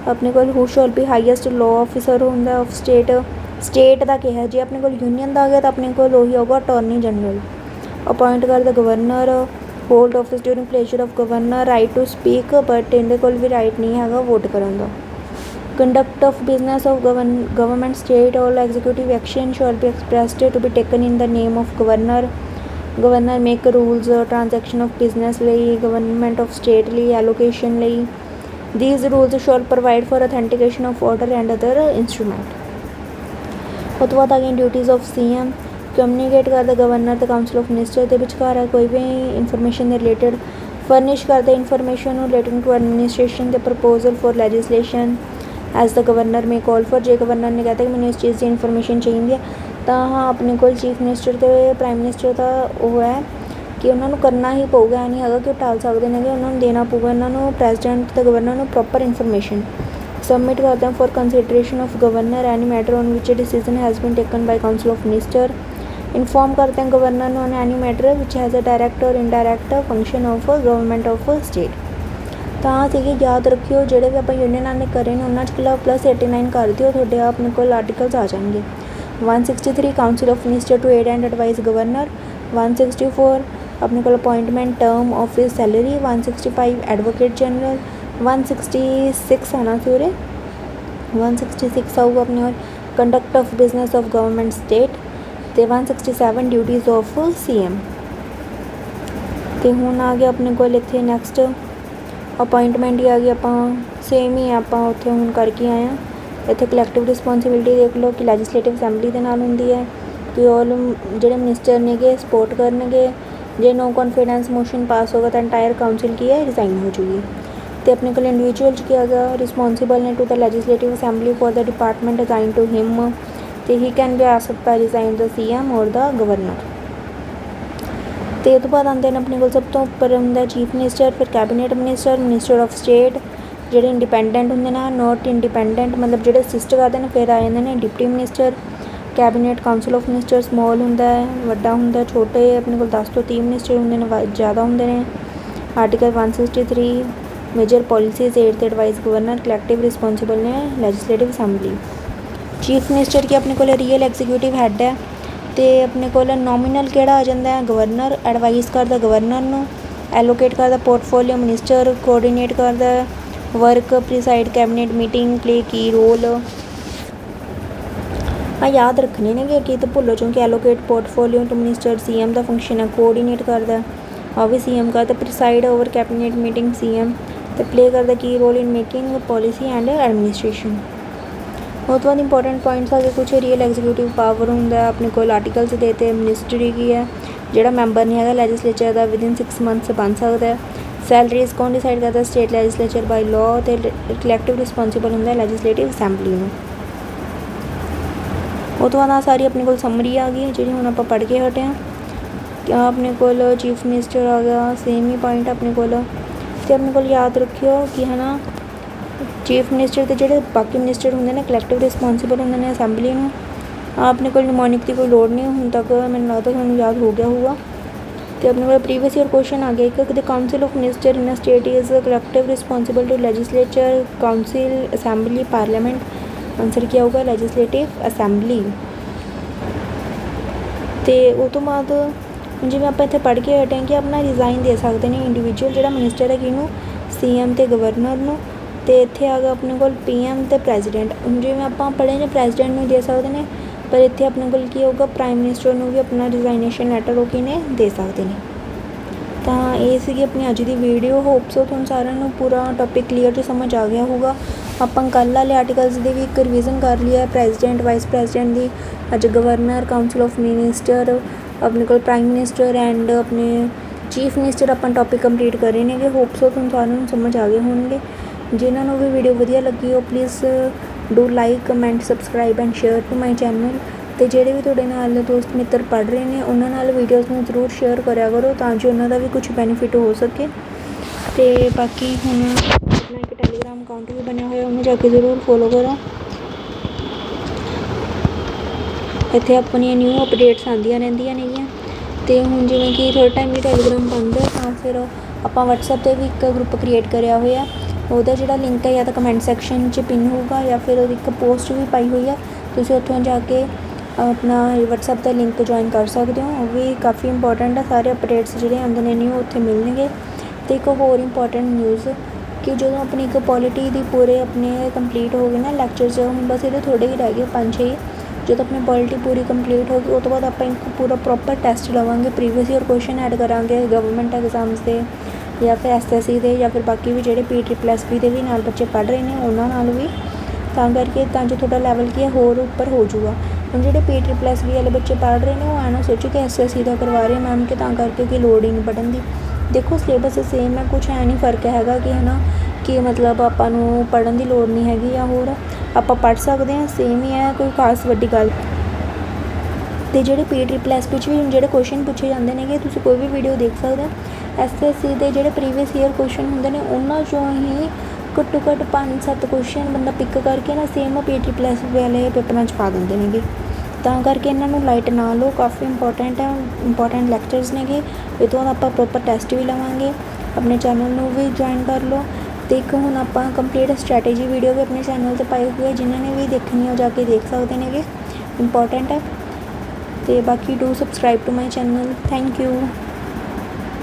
ਆਪਣੇ ਕੋਲ who shall be highest law officer ਹੁੰਦਾ ਆਫ ਸਟੇਟ ਦਾ ਕਿਹਾ। ਜੇ ਆਪਣੇ ਕੋਲ ਯੂਨੀਅਨ ਦਾ ਆ ਗਿਆ ਤਾਂ ਆਪਣੇ ਕੋਲ ਉਹੀ ਆਊਗਾ ਅਟਾਰਨੀ ਜਨਰਲ। ਅਪੋਇੰਟ ਕਰਦਾ governor. Hold office during pleasure of governor. Right to speak, but ਇਹਦੇ ਕੋਲ ਵੀ ਰਾਈਟ ਨਹੀਂ ਹੈਗਾ ਵੋਟ ਕਰਨ ਦਾ। Conduct of business of government state all executive action shall be expressed to be taken in the name of governor. Governor make rules transaction of business ਲਈ, government of state ਲਈ, allocation ਲਈ। These rules shall provide for authentication of order and other instrument. ਉਹ ਤੋਂ ਬਾਅਦ ਆ ਗਈਆਂ duties of CM। Communicate ਕਰਦਾ governor ਅਤੇ ਕਾਊਂਸਲ ਆਫ ਮਿਨਿਸਟਰ ਦੇ ਵਿਚਕਾਰ ਹੈ ਕੋਈ ਵੀ ਇਨਫੋਰਮੇਸ਼ਨ ਦੇ ਰਿਲੇਟਡ। ਫਰਨਿਸ਼ ਕਰਦਾ ਇਨਫੋਰਮੇਸ਼ਨ ਨੂੰ ਰਿਲੇਟਿੰਗ ਟੂ ਐਡਮਿਨਿਸਟ੍ਰੇਸ਼ਨ ਦੇ proposal for legislation as the governor may call for. ਜੇ ਗਵਰਨਰ ਨੇ ਕਹਤਾ ਕਿ ਮੈਨੂੰ ਇਸ ਚੀਜ਼ ਦੀ ਇਨਫੋਰਮੇਸ਼ਨ ਚਾਹੀਦੀ ਹੈ ਤਾਂ ਹਾਂ ਆਪਣੇ ਕੋਲ ਚੀਫ ਮਿਨਿਸਟਰ ਅਤੇ ਪ੍ਰਾਈਮ ਮਿਨਿਸਟਰ ਦਾ ਉਹ ਹੈ ਕਿ ਉਹਨਾਂ ਨੂੰ ਕਰਨਾ ਹੀ ਪਊਗਾ। ਇਹ ਨਹੀਂ ਹੈਗਾ ਕਿ ਉਹ ਟਾਲ ਸਕਦੇ ਨੇਗੇ, ਉਹਨਾਂ ਨੂੰ ਦੇਣਾ ਪਊਗਾ ਇਹਨਾਂ ਨੂੰ ਪ੍ਰੈਜ਼ੀਡੈਂਟ ਅਤੇ ਗਵਰਨਰ ਨੂੰ ਪ੍ਰੋਪਰ ਇਨਫੋਰਮੇਸ਼ਨ। ਸਬਮਿਟ ਕਰਦੇ ਹਾਂ for consideration of governor any matter on which decision has been taken by council of minister. Inform ਕਰਦੇ ਹਾਂ ਗਵਰਨਰ ਨੂੰ on any matter which has a direct or indirect function of government of state. ਤਾਂ ਸੀਗੇ ਯਾਦ ਰੱਖਿਓ ਜਿਹੜੇ ਵੀ ਆਪਾਂ union ਨਾਲ ਕਰੇ ਨੇ ਉਹਨਾਂ 'ਚ +89 ਕਰ ਦਿਓ, ਤੁਹਾਡੇ ਆਪਣੇ ਕੋਲ ਆਰਟੀਕਲਸ ਆ ਜਾਣਗੇ। 163 council of minister to aid and advise governor. 164 ਆਪਣੇ ਕੋਲ appointment term office salary. 165 advocate general. 166 ਆਉਣਾ ਸੀ ਉਰੇ 166 ਆਊਗਾ ਆਪਣੇ ਕੋਲ conduct of business of government state ਅਤੇ 167 ਡਿਊਟੀਜ਼ ਆਫ CM। ਅਤੇ ਹੁਣ ਆ ਗਿਆ ਆਪਣੇ ਕੋਲ ਇੱਥੇ ਨੈਕਸਟ ਅਪੋਇੰਟਮੈਂਟ ਹੀ ਆ ਗਈ। ਆਪਾਂ ਸੇਮ ਹੀ ਆਪਾਂ ਉੱਥੇ ਹੁਣ ਕਰਕੇ ਆਏ ਹਾਂ। ਇੱਥੇ ਕਲੈਕਟਿਵ ਰਿਸਪੋਂਸੀਬਿਲਿਟੀ ਦੇਖ ਲਓ ਕਿ ਲੈਜਿਸਲੇਟਿਵ ਅਸੈਂਬਲੀ ਦੇ ਨਾਲ ਹੁੰਦੀ ਹੈ ਕਿ ਉਹ ਜਿਹੜੇ ਮਿਨਿਸਟਰ ਨੇਗੇ ਸਪੋਰਟ ਕਰਨਗੇ। ਜੇ ਨੋ ਕੌਨਫੀਡੈਂਸ ਮੋਸ਼ਨ ਪਾਸ ਹੋਗਾ ਤਾਂ ਇੰਟਾਇਰ ਕਾਊਂਸਿਲ ਕੀ ਹੈ ਰਿਜ਼ਾਈਨ ਹੋ ਜੂਗੀ। ਅਤੇ ਆਪਣੇ ਕੋਲ ਇੰਡੀਵਿਜੂਅਲ 'ਚ ਕੀ ਆ ਗਿਆ ਰਿਸਪੋਂਸੀਬਲ ਨੇ to the legislative assembly for the department assign to him ਅਤੇ ਹੀ ਕੈਨ ਵੀ ਆ ਸਕਦਾ ਰਿਜ਼ਾਈਨ ਦਾ CM ਔਰ ਦਾ ਗਵਰਨਰ। ਅਤੇ ਇਹ ਤੋਂ ਬਾਅਦ ਆਉਂਦੇ ਨੇ ਆਪਣੇ ਕੋਲ ਸਭ ਤੋਂ ਉੱਪਰ ਹੁੰਦਾ ਚੀਫ ਮਿਨਿਸਟਰ, ਫਿਰ cabinet minister, minister of state ਜਿਹੜੇ ਇੰਡੀਪੈਂਡੈਂਟ ਹੁੰਦੇ ਨੇ ਨੋਟ ਇੰਡੀਪੈਂਡੈਂਟ ਮਤਲਬ ਜਿਹੜੇ ਅਸਿਸਟ ਕਰਦੇ ਨੇ। ਫਿਰ ਆ ਜਾਂਦੇ ਨੇ deputy minister. Cabinet council of minister small ਹੁੰਦਾ ਹੈ, ਵੱਡਾ ਹੁੰਦਾ, ਛੋਟੇ ਆਪਣੇ ਕੋਲ 10 ਤੋਂ 30 ਮਿਨਿਸਟਰ ਹੁੰਦੇ ਨੇ, ਜ਼ਿਆਦਾ ਹੁੰਦੇ ਨੇ। ਆਰਟੀਕਲ 163 ਮੇਜਰ ਪੋਲਿਸੀਜ਼ ਏਡ ਤੇ ਐਡਵਾਈਸ ਗਵਰਨਰ। ਕਲੈਕਟਿਵ ਰਿਸਪੋਂਸੀਬਲ ਨੇ ਲੈਜਿਸਲੇਟਿਵ ਅਸੈਂਬਲੀ। ਚੀਫ ਮਿਨਿਸਟਰ ਕੀ ਆਪਣੇ ਕੋਲ ਰੀਅਲ ਐਗਜ਼ੀਕਿਊਟਿਵ ਹੈੱਡ ਹੈ ਅਤੇ ਆਪਣੇ ਕੋਲ ਨੋਮੀਨਲ ਕਿਹੜਾ ਆ ਜਾਂਦਾ ਹੈ ਗਵਰਨਰ। ਐਡਵਾਈਸ ਕਰਦਾ ਗਵਰਨਰ ਨੂੰ, ਐਲੋਕੇਟ ਕਰਦਾ ਪੋਰਟਫੋਲੀਓ ਮਿਨਿਸਟਰ, ਕੋਆਰਡੀਨੇਟ ਕਰਦਾ work, preside cabinet meeting, play key role. ਆ ਯਾਦ ਰੱਖਣੇ ਨੇਗੇ ਕਿ ਤਾਂ ਭੁੱਲੋ ਚੋਂ ਕਿ allocate portfolio to minister. CM ਦਾ ਫੰਕਸ਼ਨ ਹੈ ਕੋਆਰਡੀਨੇਟ ਕਰਦਾ, ਉਹ ਵੀ CM ਕਰਦਾ। Preside over cabinet meeting CM ਅਤੇ ਪਲੇ ਕਰਦਾ key role in making policy and administration. ਬਹੁਤ ਬਹੁਤ ਇੰਪੋਰਟੈਂਟ ਪੁਆਇੰਟਸ ਆ ਗਏ ਕੁਛ। ਰੀਅਲ ਐਗਜ਼ੀਕਿਊਟਿਵ ਪਾਵਰ ਹੁੰਦਾ ਆਪਣੇ ਕੋਲ ਆਰਟੀਕਲਸ ਦੇ ਤੇ ਮਿਨਿਸਟਰੀ ਕੀ ਹੈ ਜਿਹੜਾ ਮੈਂਬਰ ਨਹੀਂ ਹੈਗਾ ਲੈਜਿਸਲੇਚਰ ਦਾ ਵਿਦਿਨ 6 ਮੰਥਸ ਬਣ ਸਕਦਾ। ਸੈਲਰੀਜ਼ ਕੌਣ ਡਿਸਾਈਡ ਕਰਦਾ ਸਟੇਟ ਲੈਜਿਸਲੇਚਰ ਬਾਈ ਲਾਅ ਅਤੇ ਕਲੈਕਟਿਵ ਰਿਸਪੋਂਸੀਬਲ ਹੁੰਦਾ ਲੈਜਿਸਲੇਟਿਵ ਅਸੈਂਬਲੀ ਨੂੰ। ਉਹ ਤੋਂ ਬਾਅਦ ਸਾਰੀ ਆਪਣੇ ਕੋਲ ਸਮਰੀ ਆ ਗਈ ਜਿਹੜੀ ਹੁਣ ਆਪਾਂ ਪੜ੍ਹ ਕੇ ਹਟੇ ਹਾਂ। ਕਿਆ ਆਪਣੇ ਕੋਲ ਚੀਫ ਮਿਨਿਸਟਰ ਆ ਗਿਆ ਸੇਮ ਹੀ ਪੁਆਇੰਟ ਆਪਣੇ ਕੋਲ। ਅਤੇ ਆਪਣੇ ਕੋਲ ਯਾਦ ਰੱਖਿਓ ਕਿ ਹੈ ਨਾ ਚੀਫ ਮਿਨਿਸਟਰ ਦੇ ਜਿਹੜੇ ਬਾਕੀ ਮਿਨਿਸਟਰ ਹੁੰਦੇ ਨੇ ਕਲੈਕਟਿਵ ਰਿਸਪੋਂਸੀਬਲ ਹੁੰਦੇ ਨੇ ਅਸੈਂਬਲੀ ਨੂੰ। ਆਪਣੇ ਕੋਲ ਨਿਮੋਨਿਕ ਦੀ ਕੋਈ ਲੋੜ ਨਹੀਂ ਹੁਣ ਤੱਕ ਮੈਨੂੰ ਲੱਗਦਾ ਤੁਹਾਨੂੰ ਯਾਦ ਹੋ ਗਿਆ ਹੋਊਗਾ। ਅਤੇ ਆਪਣੇ ਕੋਲ ਪ੍ਰੀਵੀਅਸ ਈਅਰ ਕੁਐਸਚਨ ਆ ਗਿਆ ਇੱਕ the council of minister in a state is collective responsible to legislature council assembly parliament. Answer ਕੀ ਆਊਗਾ ਲੈਜਿਸਲੇਟਿਵ ਅਸੈਂਬਲੀ। ਅਤੇ ਉਹ ਤੋਂ ਬਾਅਦ ਜਿਵੇਂ ਆਪਾਂ ਇੱਥੇ ਪੜ੍ਹ ਕੇ ਹਟੇ ਕਿ ਆਪਣਾ ਰਿਜ਼ਾਈਨ ਦੇ ਸਕਦੇ ਨੇ ਇੰਡੀਵਿਜੂਅਲ ਜਿਹੜਾ ਮਿਨਿਸਟਰ ਹੈ ਕਿਹਨੂੰ CM ਤੇ ਗਵਰਨਰ ਨੂੰ। ਤੇ ਇੱਥੇ ਆ ਗਿਆ ਆਪਣੇ ਕੋਲ PM ਤੇ ਪ੍ਰੈਜ਼ੀਡੈਂਟ। ਹੁਣ ਜਿਵੇਂ ਆਪਾਂ ਪੜ੍ਹੇ ਨੇ ਪ੍ਰੈਜ਼ੀਡੈਂਟ ਨੂੰ ਦੇ ਸਕਦੇ ਨੇ, ਪਰ ਇੱਥੇ ਆਪਣੇ ਕੋਲ ਕੀ ਹੋਊਗਾ, ਪ੍ਰਾਈਮ ਮਿਨਿਸਟਰ ਨੂੰ ਵੀ ਆਪਣਾ ਰਿਜ਼ਾਈਨੇਸ਼ਨ ਲੈਟਰ ਉਹ ਕੀ ਨੇ ਦੇ ਸਕਦੇ ਨੇ। ਤਾਂ ਇਹ ਸੀਗੀ ਆਪਣੀ ਅੱਜ ਦੀ ਵੀਡੀਓ। ਹੋਪ ਸੋ ਤੁਹਾਨੂੰ ਸਾਰਿਆਂ ਨੂੰ ਪੂਰਾ ਟੋਪਿਕ ਕਲੀਅਰ ਤੇ ਸਮਝ ਆ ਗਿਆ ਹੋਊਗਾ। ਆਪਾਂ ਕੱਲ੍ਹ ਵਾਲੇ ਆਰਟੀਕਲਸ ਦੀ ਵੀ ਇੱਕ ਰਿਵੀਜ਼ਨ ਕਰ ਲਿਆ, ਪ੍ਰੈਜ਼ੀਡੈਂਟ, ਵਾਈਸ ਪ੍ਰੈਜ਼ੀਡੈਂਟ ਦੀ। ਅੱਜ ਗਵਰਨਰ, ਕਾਊਂਸਲ ਆਫ ਮਿਨਿਸਟਰ, ਆਪਣੇ ਕੋਲ ਪ੍ਰਾਈਮ ਮਿਨਿਸਟਰ ਐਂਡ ਆਪਣੇ ਚੀਫ ਮਿਨਿਸਟਰ ਆਪਾਂ ਟੋਪਿਕ ਕੰਪਲੀਟ ਕਰ ਰਹੇ ਨੇਗੇ। ਹੋਪ ਸੋ ਤੁਹਾਨੂੰ ਸਾਰਿਆਂ ਨੂੰ ਸਮਝ ਆ ਗਏ ਹੋਣਗੇ। ਜਿਨ੍ਹਾਂ ਨੂੰ ਵੀ ਵੀਡੀਓ ਵਧੀਆ ਲੱਗੀ ਉਹ please do like, comment, subscribe and share to my channel. ਅਤੇ ਜਿਹੜੇ ਵੀ ਤੁਹਾਡੇ ਨਾਲ ਦੋਸਤ ਮਿੱਤਰ ਪੜ੍ਹ ਰਹੇ ਨੇ ਉਹਨਾਂ ਨਾਲ ਵੀਡੀਓਜ਼ ਨੂੰ ਜ਼ਰੂਰ ਸ਼ੇਅਰ ਕਰਿਆ ਕਰੋ ਤਾਂ ਜੋ ਉਹਨਾਂ ਦਾ ਵੀ ਕੁਛ ਬੈਨੀਫਿਟ ਹੋ ਸਕੇ। ਅਤੇ ਬਾਕੀ ਹੁਣ ਆਪਣਾ ਇੱਕ ਟੈਲੀਗ੍ਰਾਮ ਅਕਾਊਂਟ ਵੀ ਬਣਿਆ ਹੋਇਆ, ਉਹਨੂੰ ਜਾ ਕੇ ਜ਼ਰੂਰ ਫੋਲੋ ਕਰੋ। ਇੱਥੇ ਆਪਣੀਆਂ ਨਿਊ ਅਪਡੇਟਸ ਆਉਂਦੀਆਂ ਰਹਿੰਦੀਆਂ ਨੇਗੀਆਂ। ਅਤੇ ਹੁਣ ਜਿਵੇਂ ਕਿ ਥੋੜ੍ਹੇ ਟਾਈਮ ਲਈ ਟੈਲੀਗ੍ਰਾਮ ਬੰਦ ਹੈ ਤਾਂ ਫਿਰ ਆਪਾਂ ਵਟਸਐਪ 'ਤੇ ਵੀ ਇੱਕ ਗਰੁੱਪ ਕ੍ਰੀਏਟ ਕਰਿਆ ਹੋਇਆ। ਉਹਦਾ ਜਿਹੜਾ ਲਿੰਕ ਹੈ ਜਾਂ ਤਾਂ ਕਮੈਂਟ ਸੈਕਸ਼ਨ 'ਚ ਪਿੰਨ ਹੋਊਗਾ ਜਾਂ ਫਿਰ ਉਹਦੀ ਇੱਕ ਪੋਸਟ ਵੀ ਪਾਈ ਹੋਈ ਆ, ਤੁਸੀਂ ਉੱਥੋਂ ਜਾ ਕੇ ਆਪਣਾ ਵਟਸਐਪ 'ਤੇ ਲਿੰਕ ਜੁਆਇਨ ਕਰ ਸਕਦੇ ਹੋ। ਉਹ ਵੀ ਕਾਫੀ ਇੰਪੋਰਟੈਂਟ ਆ, ਸਾਰੇ ਅਪਡੇਟਸ ਜਿਹੜੇ ਆਉਂਦੇ ਨੇ ਨਿਊ ਉੱਥੇ ਮਿਲਣਗੇ। ਅਤੇ ਇੱਕ ਹੋਰ ਇੰਪੋਰਟੈਂਟ ਨਿਊਜ਼ ਕਿ ਜਦੋਂ ਆਪਣੀ ਇੱਕ ਪੋਲਿਟੀ ਦੀ ਪੂਰੇ ਆਪਣੇ ਕੰਪਲੀਟ ਹੋ ਗਏ ਨਾ ਲੈਕਚਰਸ, ਹੁਣ ਬਸ ਇਹਦੇ ਥੋੜ੍ਹੇ ਹੀ ਰਹਿ ਗਏ 5-6। ਜਦੋਂ ਆਪਣੀ ਪੋਲਿਟੀ ਪੂਰੀ ਕੰਪਲੀਟ ਹੋ ਗਈ ਉਹ ਤੋਂ ਬਾਅਦ ਆਪਾਂ ਇੱਕ ਪੂਰਾ ਪ੍ਰੋਪਰ ਟੈਸਟ ਲਵਾਂਗੇ, ਪ੍ਰੀਵੀਅਸ ਈਅਰ ਕੁਐਸਚਨ ਐਡ ਕਰਾਂਗੇ ਗਵਰਨਮੈਂਟ ਐਗਜ਼ਾਮਸ ਦੇ ਜਾਂ ਫਿਰ SSC ਦੇ ਜਾਂ ਫਿਰ ਬਾਕੀ ਵੀ ਜਿਹੜੇ PTSSB ਦੇ ਵੀ ਨਾਲ ਬੱਚੇ ਪੜ੍ਹ ਰਹੇ ਨੇ ਉਹਨਾਂ ਨਾਲ ਵੀ, ਤਾਂ ਕਰਕੇ ਤਾਂ ਜੋ ਤੁਹਾਡਾ ਲੈਵਲ ਕੀ ਹੈ ਹੋਰ ਉੱਪਰ ਹੋ ਜਾਊਗਾ। ਹੁਣ ਜਿਹੜੇ PTSSB ਵਾਲੇ ਬੱਚੇ ਪੜ੍ਹ ਰਹੇ ਨੇ ਉਹ ਐਂ ਨਾ ਸੋਚੋ ਕਿ SSC ਦਾ ਕਰਵਾ ਰਹੇ ਮੈਮ ਕਿ ਤਾਂ ਕਰਕੇ ਕਿ ਲੋੜ ਹੀ ਨਹੀਂ ਪੜ੍ਹਨ ਦੀ। ਦੇਖੋ ਸਿਲੇਬਸ ਸੇਮ ਹੈ, ਕੁਛ ਐਂ ਨਹੀਂ ਫਰਕ ਹੈਗਾ ਕਿ ਹੈ ਨਾ ਕਿ ਮਤਲਬ ਆਪਾਂ ਨੂੰ ਪੜ੍ਹਨ ਦੀ ਲੋੜ ਨਹੀਂ ਹੈਗੀ ਜਾਂ ਹੋਰ ਆਪਾਂ ਪੜ੍ਹ ਸਕਦੇ ਹਾਂ, ਸੇਮ ਹੀ ਹੈ, ਕੋਈ ਖਾਸ ਵੱਡੀ ਗੱਲ। ਅਤੇ ਜਿਹੜੇ PTSSB ਵਿੱਚ ਵੀ ਜਿਹੜੇ ਕੁਐਸਚਨ ਪੁੱਛੇ ਜਾਂਦੇ ਨੇਗੇ ਤੁਸੀਂ ਕੋਈ ਵੀ ਵੀਡੀਓ ਦੇਖ ਸਕਦੇ ਹੋ। SSC ਦੇ ਜਿਹੜੇ ਪ੍ਰੀਵੀਅਸ ਈਅਰ ਕੁਐਸਚਨ ਹੁੰਦੇ ਨੇ ਉਹਨਾਂ 'ਚੋਂ ਹੀ ਘੱਟੋ ਘੱਟ 5-7 ਕੁਐਸਚਨ ਬੰਦਾ ਪਿਕ ਕਰਕੇ ਨਾ ਸੇਮ PTSSB ਵਾਲੇ ਪੇਪਰਾਂ 'ਚ ਪਾ ਦਿੰਦੇ ਨੇਗੇ। ਤਾਂ ਕਰਕੇ ਇਹਨਾਂ ਨੂੰ ਲਾਈਟ ਨਾ ਲਓ, ਕਾਫੀ ਇੰਪੋਰਟੈਂਟ ਹੈ, ਇੰਪੋਰਟੈਂਟ ਲੈਕਚਰਸ ਨੇਗੇ। ਇਹ ਤੋਂ ਬਾਅਦ ਆਪਾਂ ਪ੍ਰੋਪਰ ਟੈਸਟ ਵੀ ਲਵਾਂਗੇ। ਆਪਣੇ ਚੈਨਲ ਨੂੰ ਵੀ ਜੁਆਇਨ ਕਰ ਲਓ। ਅਤੇ ਇੱਕ ਹੁਣ ਆਪਾਂ ਕੰਪਲੀਟ ਸਟ੍ਰੈਟੇਜੀ ਵੀਡੀਓ ਵੀ ਆਪਣੇ ਚੈਨਲ 'ਤੇ ਪਾਈ ਹੋਈ ਹੈ, ਜਿਨ੍ਹਾਂ ਨੇ ਵੀ ਦੇਖਣੀ ਉਹ ਜਾ ਕੇ ਦੇਖ ਸਕਦੇ ਨੇਗੇ, ਇੰਪੋਰਟੈਂਟ ਹੈ। ਅਤੇ ਬਾਕੀ do subscribe to my channel. Thank you.